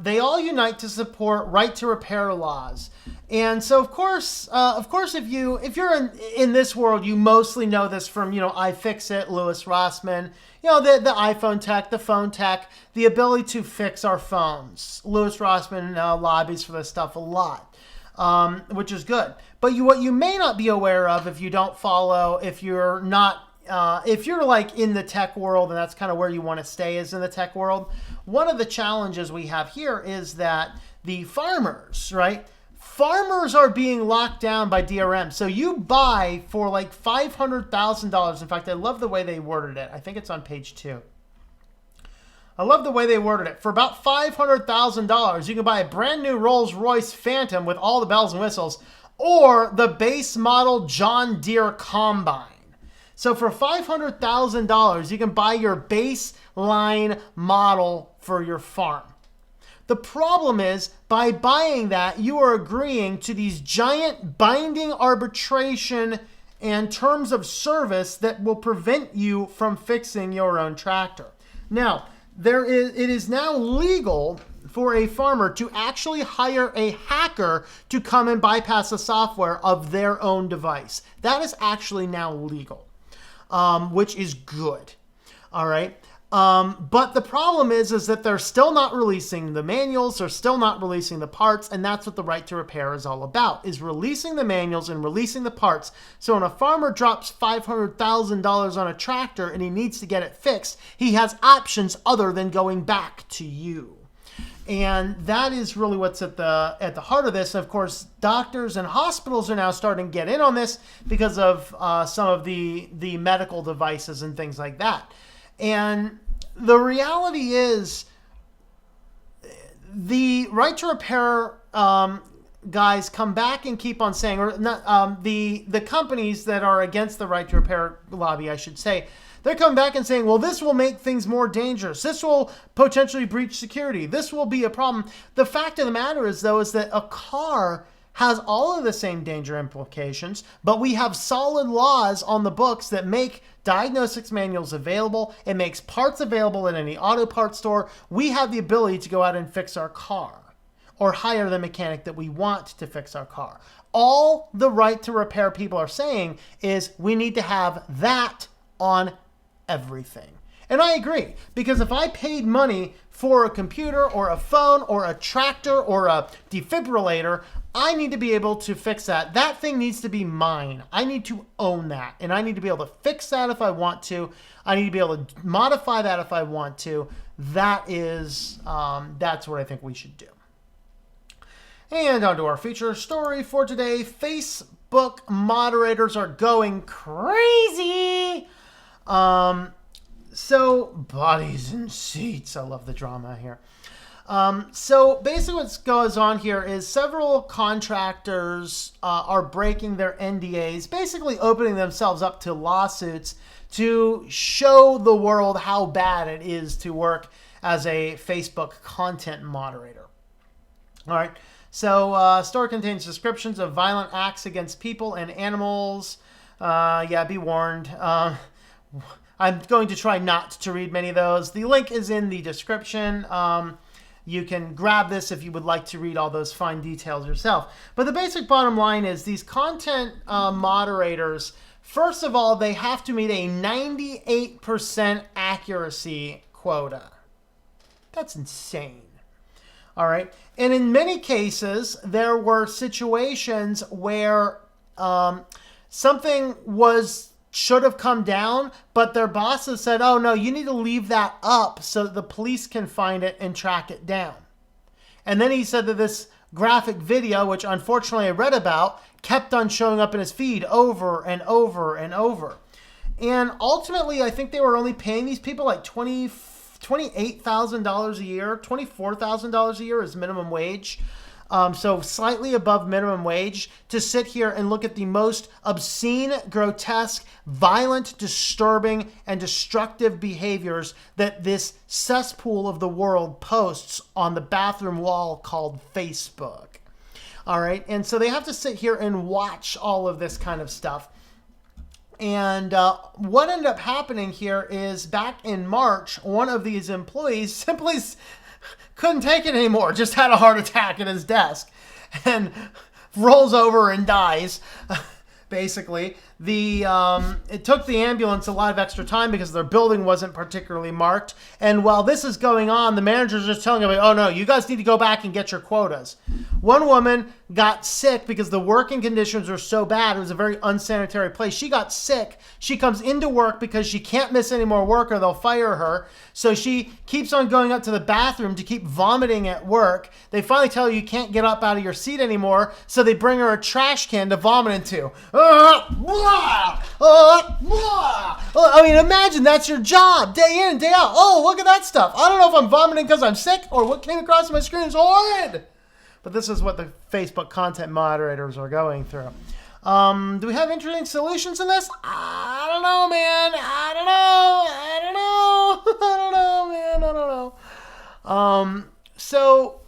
S1: They all unite to support right to repair laws. And so, of course, if you're in this world, you mostly know this from, you know, iFixit, Louis Rossmann, you know, the iPhone tech, the phone tech, the ability to fix our phones. Louis Rossmann lobbies for this stuff a lot, which is good. But what you may not be aware of if you don't follow, if you're like in the tech world, and that's kind of where you want to stay is in the tech world, one of the challenges we have here is that the farmers, right? Farmers are being locked down by DRM. So you buy for like $500,000. In fact, I love the way they worded it. I think it's on page 2. I love the way they worded it. For about $500,000, you can buy a brand new Rolls-Royce Phantom with all the bells and whistles, or the base model John Deere Combine. So for $500,000, you can buy your baseline model for your farm. The problem is, by buying that, you are agreeing to these giant binding arbitration and terms of service that will prevent you from fixing your own tractor. Now, it is now legal for a farmer to actually hire a hacker to come and bypass the software of their own device. That is actually now legal. Which is good. All right. But the problem is that they're still not releasing the manuals. They're still not releasing the parts. And that's what the right to repair is all about, is releasing the manuals and releasing the parts. So when a farmer drops $500,000 on a tractor and he needs to get it fixed, he has options other than going back to you. And that is really what's at the heart of this. And of course, doctors and hospitals are now starting to get in on this because of some of the medical devices and things like that. And the reality is, the right to repair guys come back and keep on saying, or not, the companies that are against the right to repair lobby, I should say, they're coming back and saying, well, this will make things more dangerous. This will potentially breach security. This will be a problem. The fact of the matter is, though, is that a car has all of the same danger implications, but we have solid laws on the books that make diagnostics manuals available. It makes parts available in any auto parts store. We have the ability to go out and fix our car. or hire the mechanic that we want to fix our car. All the right to repair people are saying is we need to have that on everything. And I agree, because if I paid money for a computer or a phone or a tractor or a defibrillator, I need to be able to fix that. That thing needs to be mine. I need to own that, and I need to be able to fix that if I want to. I need to be able to modify that if I want to. That's what I think we should do. And on to our feature story for today. Facebook moderators are going crazy. So, bodies in seats. I love the drama here. So basically what goes on here is several contractors are breaking their NDAs, basically opening themselves up to lawsuits to show the world how bad it is to work as a Facebook content moderator. All right. So story contains descriptions of violent acts against people and animals. Yeah, be warned. I'm going to try not to read many of those. The link is in the description. You can grab this if you would like to read all those fine details yourself. But the basic bottom line is these content moderators, first of all, they have to meet a 98% accuracy quota. That's insane. All right. And in many cases, there were situations where something should have come down, but their bosses said, oh no, you need to leave that up so that the police can find it and track it down. And then he said that this graphic video, which unfortunately I read about, kept on showing up in his feed over and over and over. And ultimately, I think they were only paying these people like $28,000 a year, $24,000 a year is minimum wage. So slightly above minimum wage to sit here and look at the most obscene, grotesque, violent, disturbing, and destructive behaviors that this cesspool of the world posts on the bathroom wall called Facebook. All right. And so they have to sit here and watch all of this kind of stuff. And what ended up happening here is back in March, one of these employees simply couldn't take it anymore, just had a heart attack at his desk and rolls over and dies. Basically, it took the ambulance a lot of extra time because their building wasn't particularly marked. And while this is going on, the manager's just telling them, oh no, you guys need to go back and get your quotas. One woman got sick because the working conditions were so bad. It was a very unsanitary place. She got sick. She comes into work because she can't miss any more work or they'll fire her. So she keeps on going up to the bathroom to keep vomiting at work. They finally tell her you can't get up out of your seat anymore. So they bring her a trash can to vomit into. I mean, imagine that's your job day in, day out. Oh, look at that stuff. I don't know if I'm vomiting because I'm sick or what came across my screen is horrid. But this is what the Facebook content moderators are going through. Do we have interesting solutions in this? I don't know, man. I don't know. So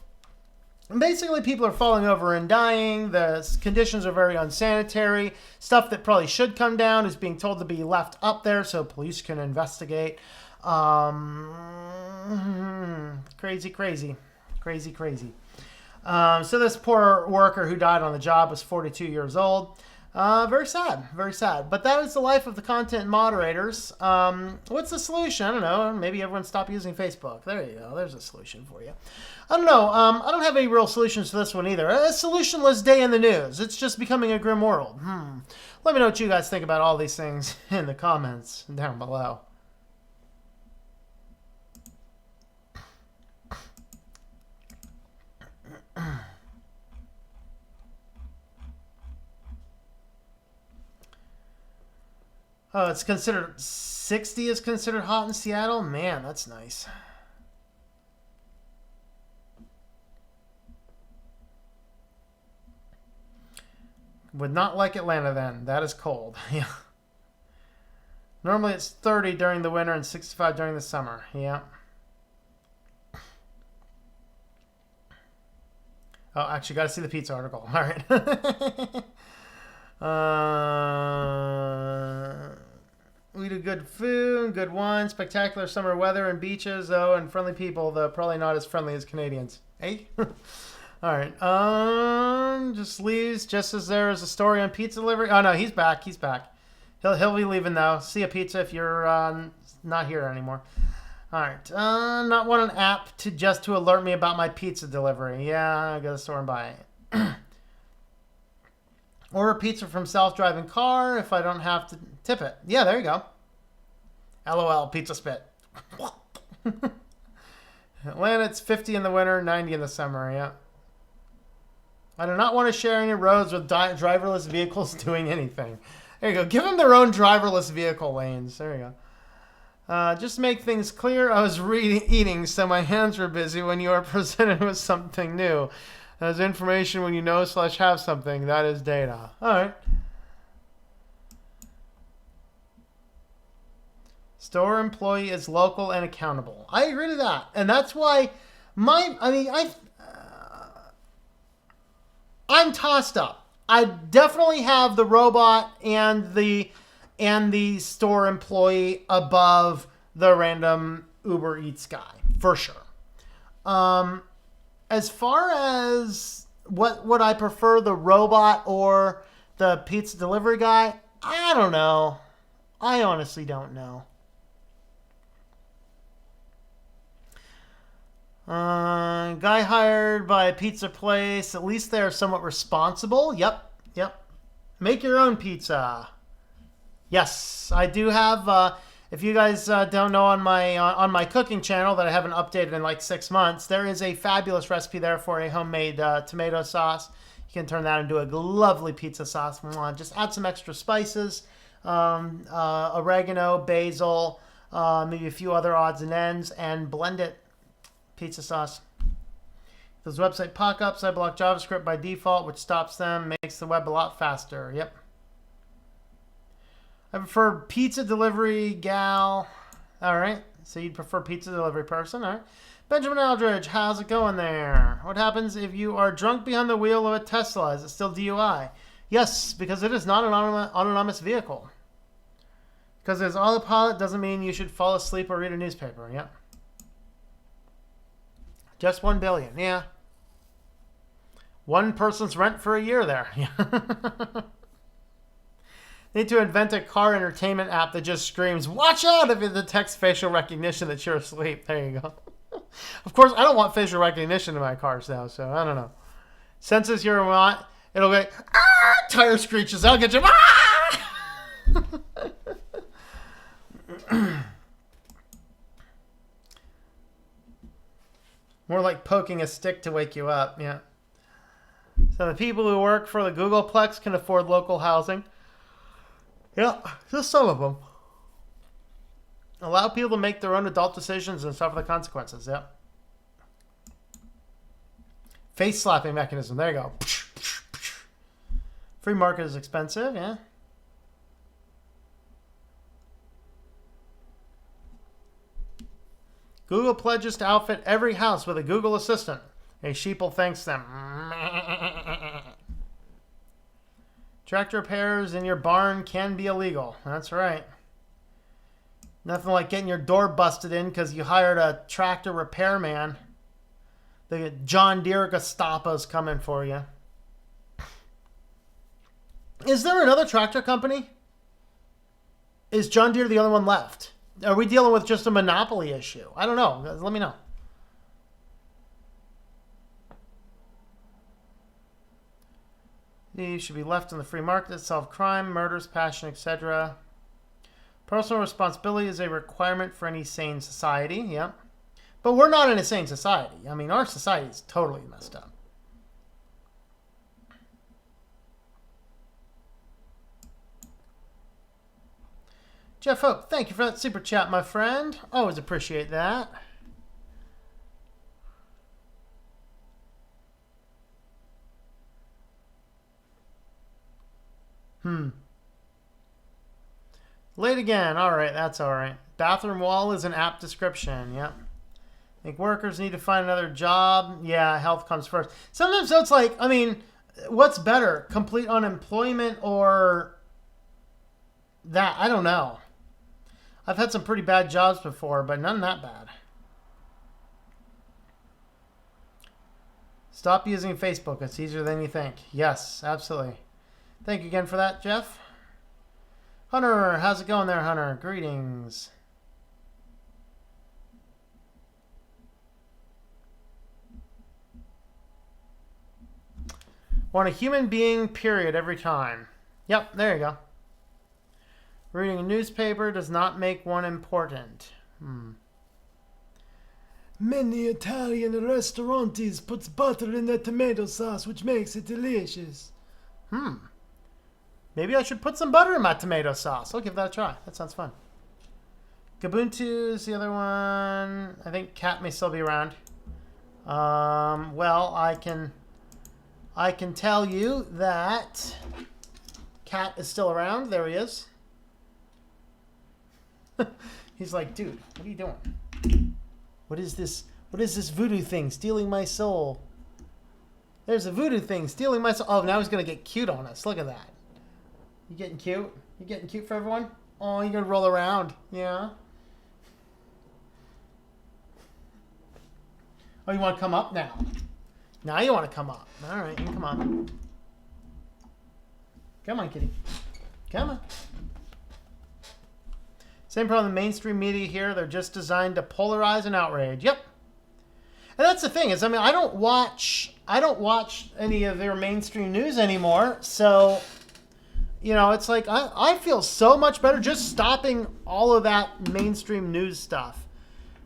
S1: basically people are falling over and dying. The conditions are very unsanitary. Stuff that probably should come down is being told to be left up there so police can investigate. Crazy. So this poor worker who died on the job was 42 years old. Very sad. But that is the life of the content moderators. What's the solution? I don't know. Maybe everyone stop using Facebook. There you go. There's a solution for you. I don't know. I don't have any real solutions to this one either. A solutionless day in the news. It's just becoming a grim world. Let me know what you guys think about all these things in the comments down below. Oh, it's considered 60 is considered hot in Seattle? Man, that's nice. Would not like Atlanta then. That is cold. Yeah. Normally it's 30 during the winter and 65 during the summer. Yeah. Oh, actually, got to see the pizza article. All right. We do good food, good wine, spectacular summer weather and beaches, though, and friendly people, though probably not as friendly as Canadians. Hey? All right. Just leaves just as there is a story on pizza delivery. Oh no, he's back. He's back. He'll be leaving though. See ya, pizza, if you're not here anymore. All right. Not want an app to alert me about my pizza delivery. Yeah, I go to the store and buy it. Order pizza from self-driving car if I don't have to tip it. Yeah, there you go. LOL, pizza spit. Atlanta, it's 50 in the winter, 90 in the summer. Yeah. I do not want to share any roads with driverless vehicles doing anything. There you go. Give them their own driverless vehicle lanes. There you go. Just to make things clear, I was eating, so my hands were busy when you are presented with something new. That's information when you know/have something. That is data. All right. Store employee is local and accountable. I agree to that. And that's why I'm tossed up. I definitely have the robot and the store employee above the random Uber Eats guy, for sure. As far as what I prefer, the robot or the pizza delivery guy, I don't know. I honestly don't know. Guy hired by a pizza place. At least they're somewhat responsible. Yep. Make your own pizza. Yes, I do have. If you guys don't know, on my cooking channel that I haven't updated in like 6 months, there is a fabulous recipe there for a homemade tomato sauce. You can turn that into a lovely pizza sauce. Just add some extra spices, oregano, basil, maybe a few other odds and ends, and blend it. Pizza sauce. Those website pop-ups, I block JavaScript by default, which stops them, makes the web a lot faster. Yep. I prefer pizza delivery gal. All right. So you'd prefer pizza delivery person. All right. Benjamin Aldridge, how's it going there? What happens if you are drunk behind the wheel of a Tesla? Is it still DUI? Yes, because it is not an autonomous vehicle. Because it's autopilot doesn't mean you should fall asleep or read a newspaper. Yep. Just 1 billion. Yeah. One person's rent for a year there. Need to invent a car entertainment app that just screams, watch out, if it detects facial recognition that you're asleep. There you go. Of course, I don't want facial recognition in my cars now, so I don't know. Senses you're not, it'll go, tire screeches, I'll get you. More like poking a stick to wake you up, yeah. So the people who work for the Googleplex can afford local housing. Yeah, just some of them. Allow people to make their own adult decisions and suffer the consequences, yeah. Face slapping mechanism, there you go. Free market is expensive, yeah. Google pledges to outfit every house with a Google Assistant. A sheeple thanks them. Tractor repairs in your barn can be illegal. That's right. Nothing like getting your door busted in because you hired a tractor repairman. The John Deere Gestapo's coming for you. Is there another tractor company? Is John Deere the only one left? Are we dealing with just a monopoly issue? I don't know. Let me know. You should be left in the free market to solve crime, murders, passion, etc. Personal responsibility is a requirement for any sane society. Yeah. But we're not in a sane society. I mean, our society is totally messed up. Jeff Hope, thank you for that super chat, my friend. Always appreciate that. Late again. All right, that's all right. Bathroom wall is an app description. Yep. Think workers need to find another job. Yeah, health comes first. Sometimes so it's like, I mean, what's better? Complete unemployment or that? I don't know. I've had some pretty bad jobs before, but none that bad. Stop using Facebook. It's easier than you think. Yes, absolutely. Thank you again for that, Jeff. Hunter, how's it going there, Hunter? Greetings. Want a human being, period, every time. Yep, there you go. Reading a newspaper does not make one important.
S2: Many Italian restaurantes puts butter in their tomato sauce, which makes it delicious.
S1: Maybe I should put some butter in my tomato sauce. I'll give that a try. That sounds fun. Gabuntu is the other one. I think Cat may still be around. Well, I can tell you that Cat is still around. There he is. He's like, dude, what are you doing? What is this? What is this voodoo thing stealing my soul? There's a voodoo thing stealing my soul. Oh, now he's going to get cute on us. Look at that. You getting cute? You getting cute for everyone? Oh, you're going to roll around. Yeah. Oh, you want to come up now? Now you want to come up. All right, you can come on. Come on, kitty. Come on. Same problem with mainstream media here. They're just designed to polarize and outrage. Yep. And that's the thing is, I mean, I don't watch any of their mainstream news anymore. So, you know, it's like I feel so much better just stopping all of that mainstream news stuff.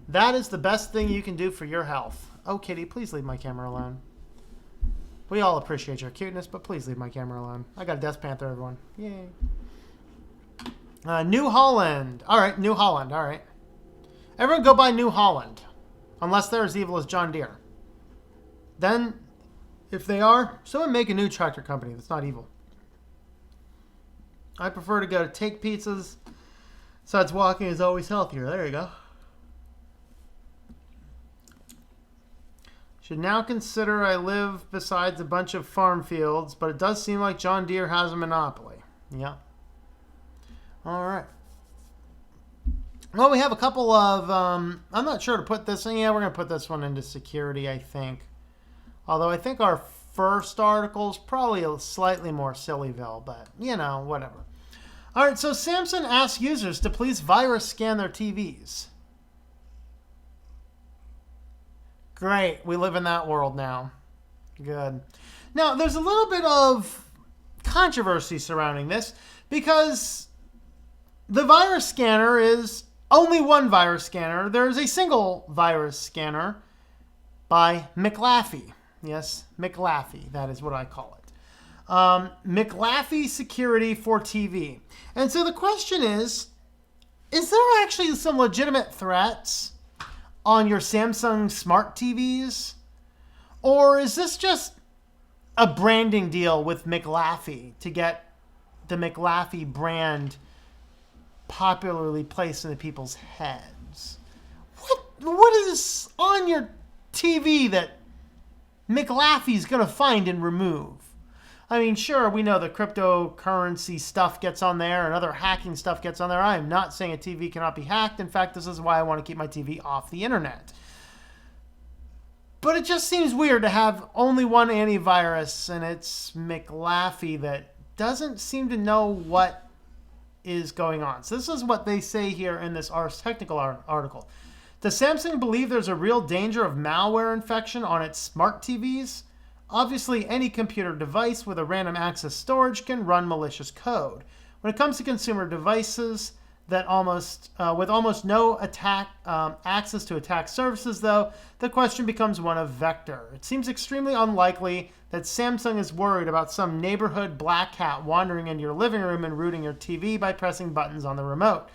S1: That is the best thing you can do for your health. Oh, kitty, please leave my camera alone. We all appreciate your cuteness, but please leave my camera alone. I got a Death Panther, everyone. Yay. New Holland. All right, New Holland. All right. Everyone go buy New Holland. Unless they're as evil as John Deere. Then, if they are, someone make a new tractor company that's not evil. I prefer to go to Take Pizzas. Besides, walking is always healthier. There you go. Should now consider I live besides a bunch of farm fields, but it does seem like John Deere has a monopoly. Yeah. All right. Well, we have a couple of, I'm not sure to put this in. Yeah, we're going to put this one into security, I think. Although I think our first article is probably a slightly more sillyville, but, you know, whatever. All right, so Samsung asks users to please virus scan their TVs. Great. We live in that world now. Good. Now, there's a little bit of controversy surrounding this because the virus scanner is only one virus scanner. There's a single virus scanner by McLaffey. Yes, McLaffey. That is what I call it. McLaffey Security for TV. And so the question is there actually some legitimate threats on your Samsung smart TVs? Or is this just a branding deal with McLaffey to get the McLaffey brand popularly placed into people's heads? What is on your TV that McLaffey's going to find and remove? I mean, sure, we know the cryptocurrency stuff gets on there and other hacking stuff gets on there. I am not saying a TV cannot be hacked. In fact, this is why I want to keep my TV off the internet. But it just seems weird to have only one antivirus, and it's McLaffey that doesn't seem to know what is going on. So this is what they say here in this Ars Technical article. Does Samsung believe there's a real danger of malware infection on its smart TVs? Obviously, any computer device with a random access storage can run malicious code. When it comes to consumer devices that with almost no access to attack surfaces, though, the question becomes one of vector. It seems extremely unlikely that Samsung is worried about some neighborhood black cat wandering into your living room and rooting your TV by pressing buttons on the remote.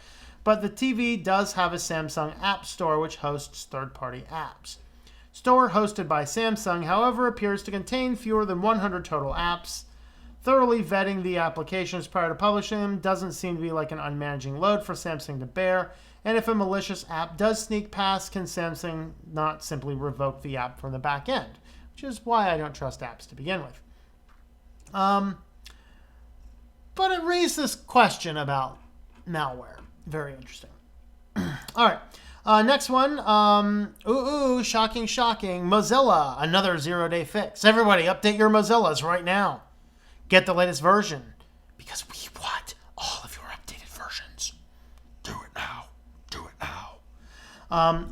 S1: But the TV does have a Samsung App Store, which hosts third-party apps. Store hosted by Samsung, however, appears to contain fewer than 100 total apps. Thoroughly vetting the applications prior to publishing them doesn't seem to be like an unmanaging load for Samsung to bear. And if a malicious app does sneak past, can Samsung not simply revoke the app from the back end? Which is why I don't trust apps to begin with. But it raised this question about malware. Very interesting. All right. Next one. Shocking. Mozilla, another 0-day fix. Everybody, update your Mozillas right now. Get the latest version because we want all of your updated versions. Do it now.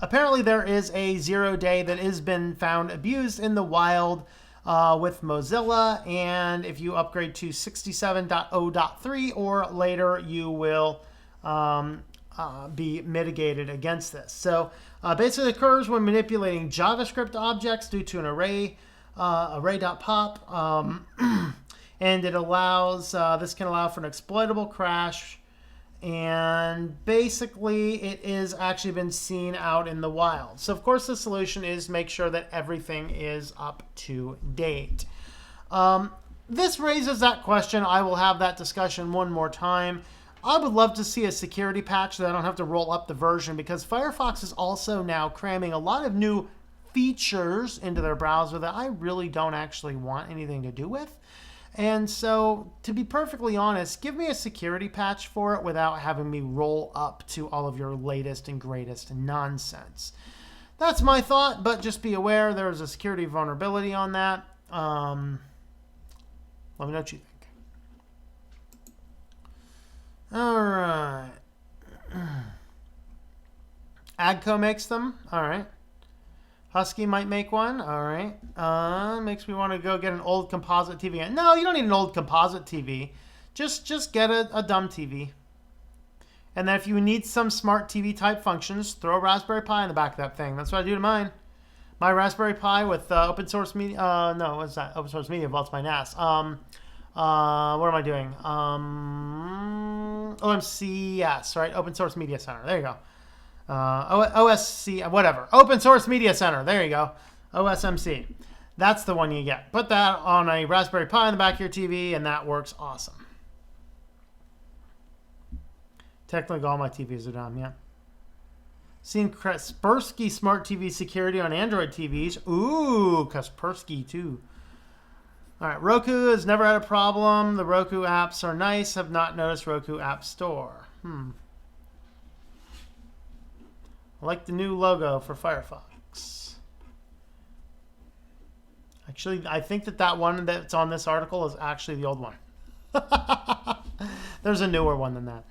S1: Apparently, there is a 0-day that has been found abused in the wild with Mozilla, and if you upgrade to 67.0.3 or later, you will be mitigated against this. So basically, it occurs when manipulating JavaScript objects due to an array.pop, and it allows this can allow for an exploitable crash. And basically, it is actually been seen out in the wild. So, of course, the solution is make sure that everything is up to date. This raises that question. I will have that discussion one more time. I would love to see a security patch so that I don't have to roll up the version, because Firefox is also now cramming a lot of new features into their browser that I really don't actually want anything to do with. And so, to be perfectly honest, give me a security patch for it without having me roll up to all of your latest and greatest nonsense. That's my thought, but just be aware there's a security vulnerability on that. Let me know what you think. All right. Agco makes them. All right. Husky might make one. All right. Makes me want to go get an old composite TV. No, you don't need an old composite TV. Just get a dumb TV. And then if you need some smart TV type functions, throw a Raspberry Pi in the back of that thing. That's what I do to mine. My Raspberry Pi with open source media. No, what's that? Open source media vaults my NAS. What am I doing? OMCS, right? Open Source Media Center. There you go. OSC, whatever. Open Source Media Center. There you go. OSMC. That's the one you get. Put that on a Raspberry Pi in the back of your TV, and that works awesome. Technically, all my TVs are dumb, yeah. Seen Kaspersky Smart TV security on Android TVs. Ooh, Kaspersky, too. All right, Roku has never had a problem. The Roku apps are nice. Have not noticed Roku App Store. I like the new logo for Firefox. Actually, I think that one that's on this article is actually the old one. There's a newer one than that.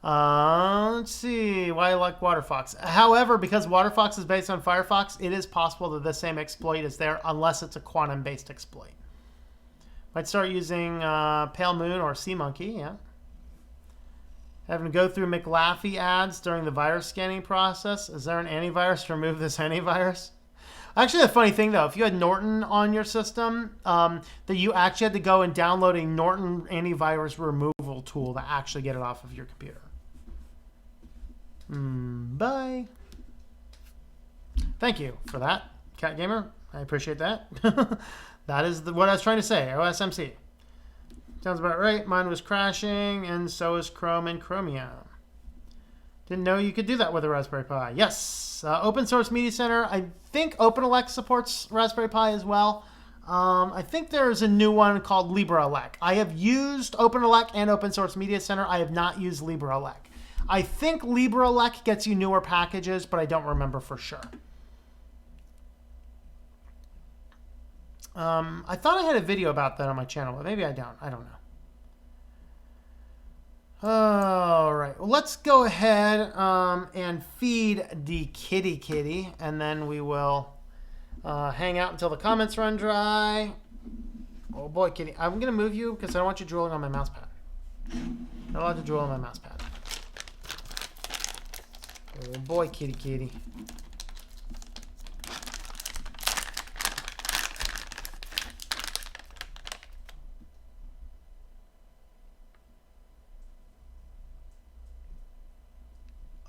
S1: Let's see. Why I like WaterFox. However, because WaterFox is based on Firefox, it is possible that the same exploit is there unless it's a quantum-based exploit. Might start using Pale Moon or Sea Monkey, yeah. Having to go through McLaughlin ads during the virus scanning process. Is there an antivirus to remove this antivirus? Actually, the funny thing, though, if you had Norton on your system, that you actually had to go and download a Norton antivirus removal tool to actually get it off of your computer. Bye. Thank you for that, Cat Gamer. I appreciate that. That is what I was trying to say, OSMC. Sounds about right. Mine was crashing, and so is Chrome and Chromium. Didn't know you could do that with a Raspberry Pi. Yes. Open Source Media Center. I think OpenELEC supports Raspberry Pi as well. I think there's a new one called LibreELEC. I have used OpenELEC and Open Source Media Center. I have not used LibreELEC. I think LibreELEC gets you newer packages, but I don't remember for sure. I thought I had a video about that on my channel, but maybe I don't. I don't know. All right. Well, let's go ahead and feed the kitty, and then we will hang out until the comments run dry. Oh, boy, kitty. I'm going to move you because I don't want you drooling on my mouse pad. Not allowed to drool on my mouse pad. Oh, boy, kitty.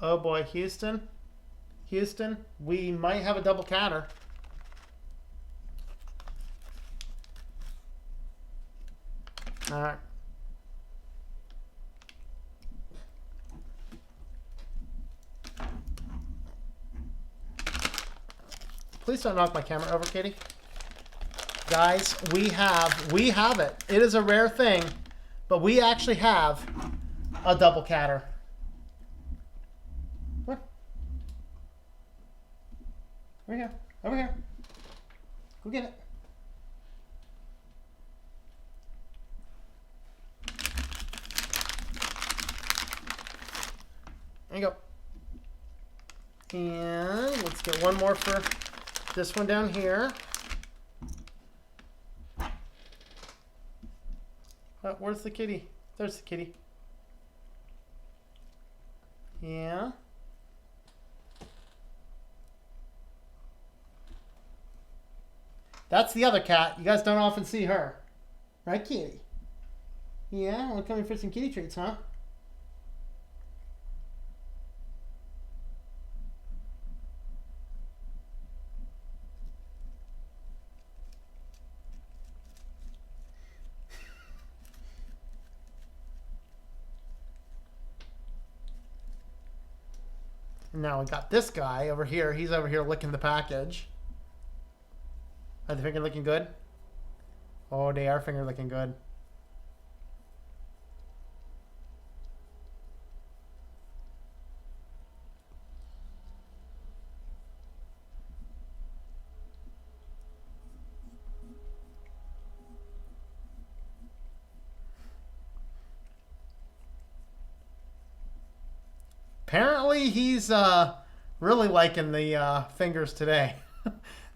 S1: Oh boy, Houston, we might have a double catter. All right. Please don't knock my camera over, Kitty. Guys, we have it. It is a rare thing, but we actually have a double catter. Over here. Over here. Go get it. There you go. And let's get one more for this one down here. Oh, where's the kitty? There's the kitty. Yeah. That's the other cat. You guys don't often see her. Right, kitty? Yeah, we're coming for some kitty treats, huh? And now we got this guy over here. He's over here licking the package. Are the finger looking good? Oh, they are finger looking good. Apparently, he's really liking the fingers today.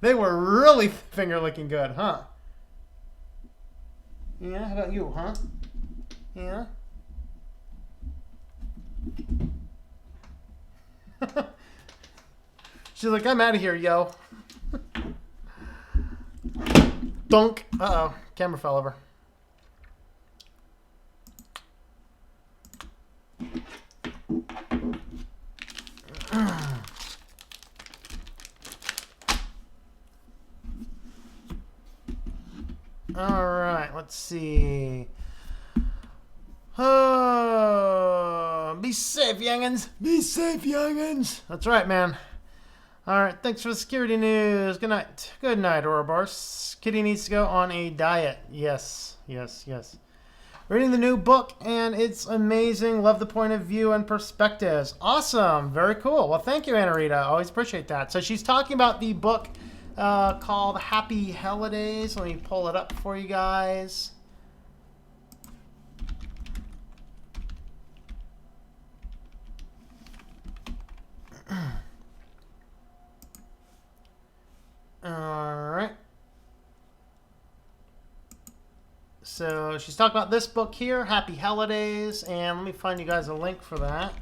S1: They were really finger looking good, huh? Yeah, how about you, huh? Yeah. She's like, I'm out of here, yo. Dunk. Uh-oh. Camera fell over. All right, let's see. Be safe, youngins.
S2: Be safe, youngins.
S1: That's right, man. All right, thanks for the security news. Good night. Good night, Ouroboros. Kitty needs to go on a diet. Yes, yes, yes. Reading the new book, and it's amazing. Love the point of view and perspectives. Awesome. Very cool. Well, thank you, Anna Rita. Always appreciate that. So she's talking about the book called Happy Holidays. Let me pull it up for you guys. All right. So she's talking about this book here, Happy Holidays, and let me find you guys a link for that.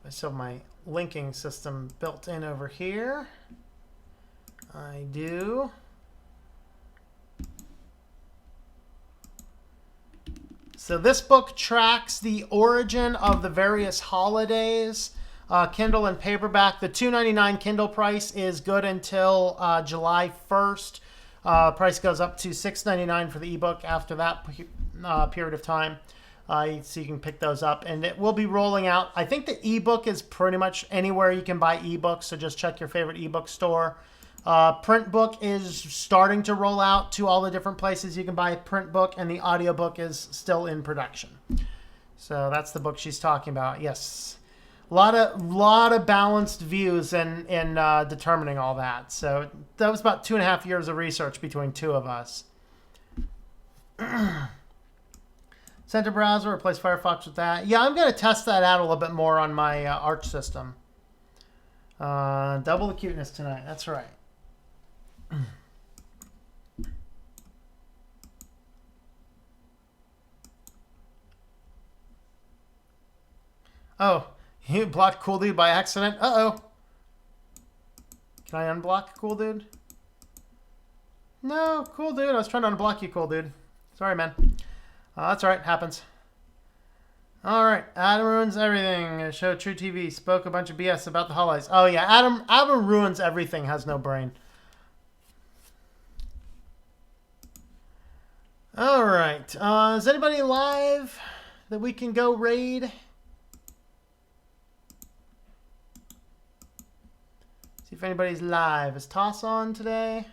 S1: I still have my linking system built in over here. I do. So this book tracks the origin of the various holidays. Kindle and paperback. The $2.99 Kindle price is good until July 1st. Price goes up to $6.99 for the ebook after that period of time. So you can pick those up. And it will be rolling out. I think the ebook is pretty much anywhere you can buy ebooks. So just check your favorite ebook store. Print book is starting to roll out to all the different places you can buy a print book. And the audiobook is still in production. So that's the book she's talking about. Yes. A lot of balanced views in determining all that. So that was about 2.5 years of research between two of us. Center browser, replace Firefox with that. Yeah, I'm going to test that out a little bit more on my Arch system. Double the cuteness tonight. That's right. Oh. You blocked Cool Dude by accident? Uh-oh. Can I unblock Cool Dude? No, Cool Dude. I was trying to unblock you, Cool Dude. Sorry, man. That's all right. Happens. All right. Adam Ruins Everything. Show True TV. Spoke a bunch of BS about the holidays. Oh, yeah. Adam Ruins Everything has no brain. All right. Is anybody live that we can go raid? If anybody's live. Is Toss on today?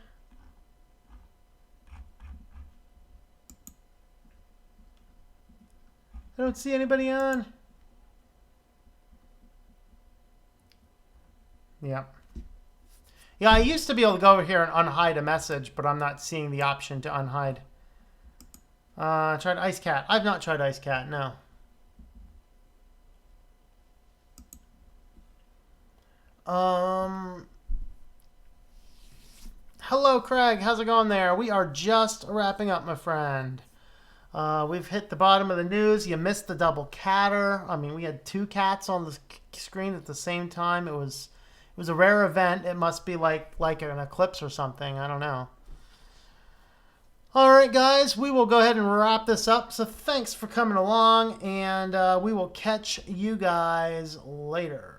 S1: I don't see anybody on. Yeah. Yeah, I used to be able to go over here and unhide a message, but I'm not seeing the option to unhide. Tried Ice Cat. I've not tried Ice Cat, no. Hello, Craig. How's it going there? We are just wrapping up, my friend. We've hit the bottom of the news. You missed the double catter. I mean, we had 2 cats on the screen at the same time. It was a rare event. It must be like an eclipse or something. I don't know. All right, guys, we will go ahead and wrap this up. So thanks for coming along, and we will catch you guys later.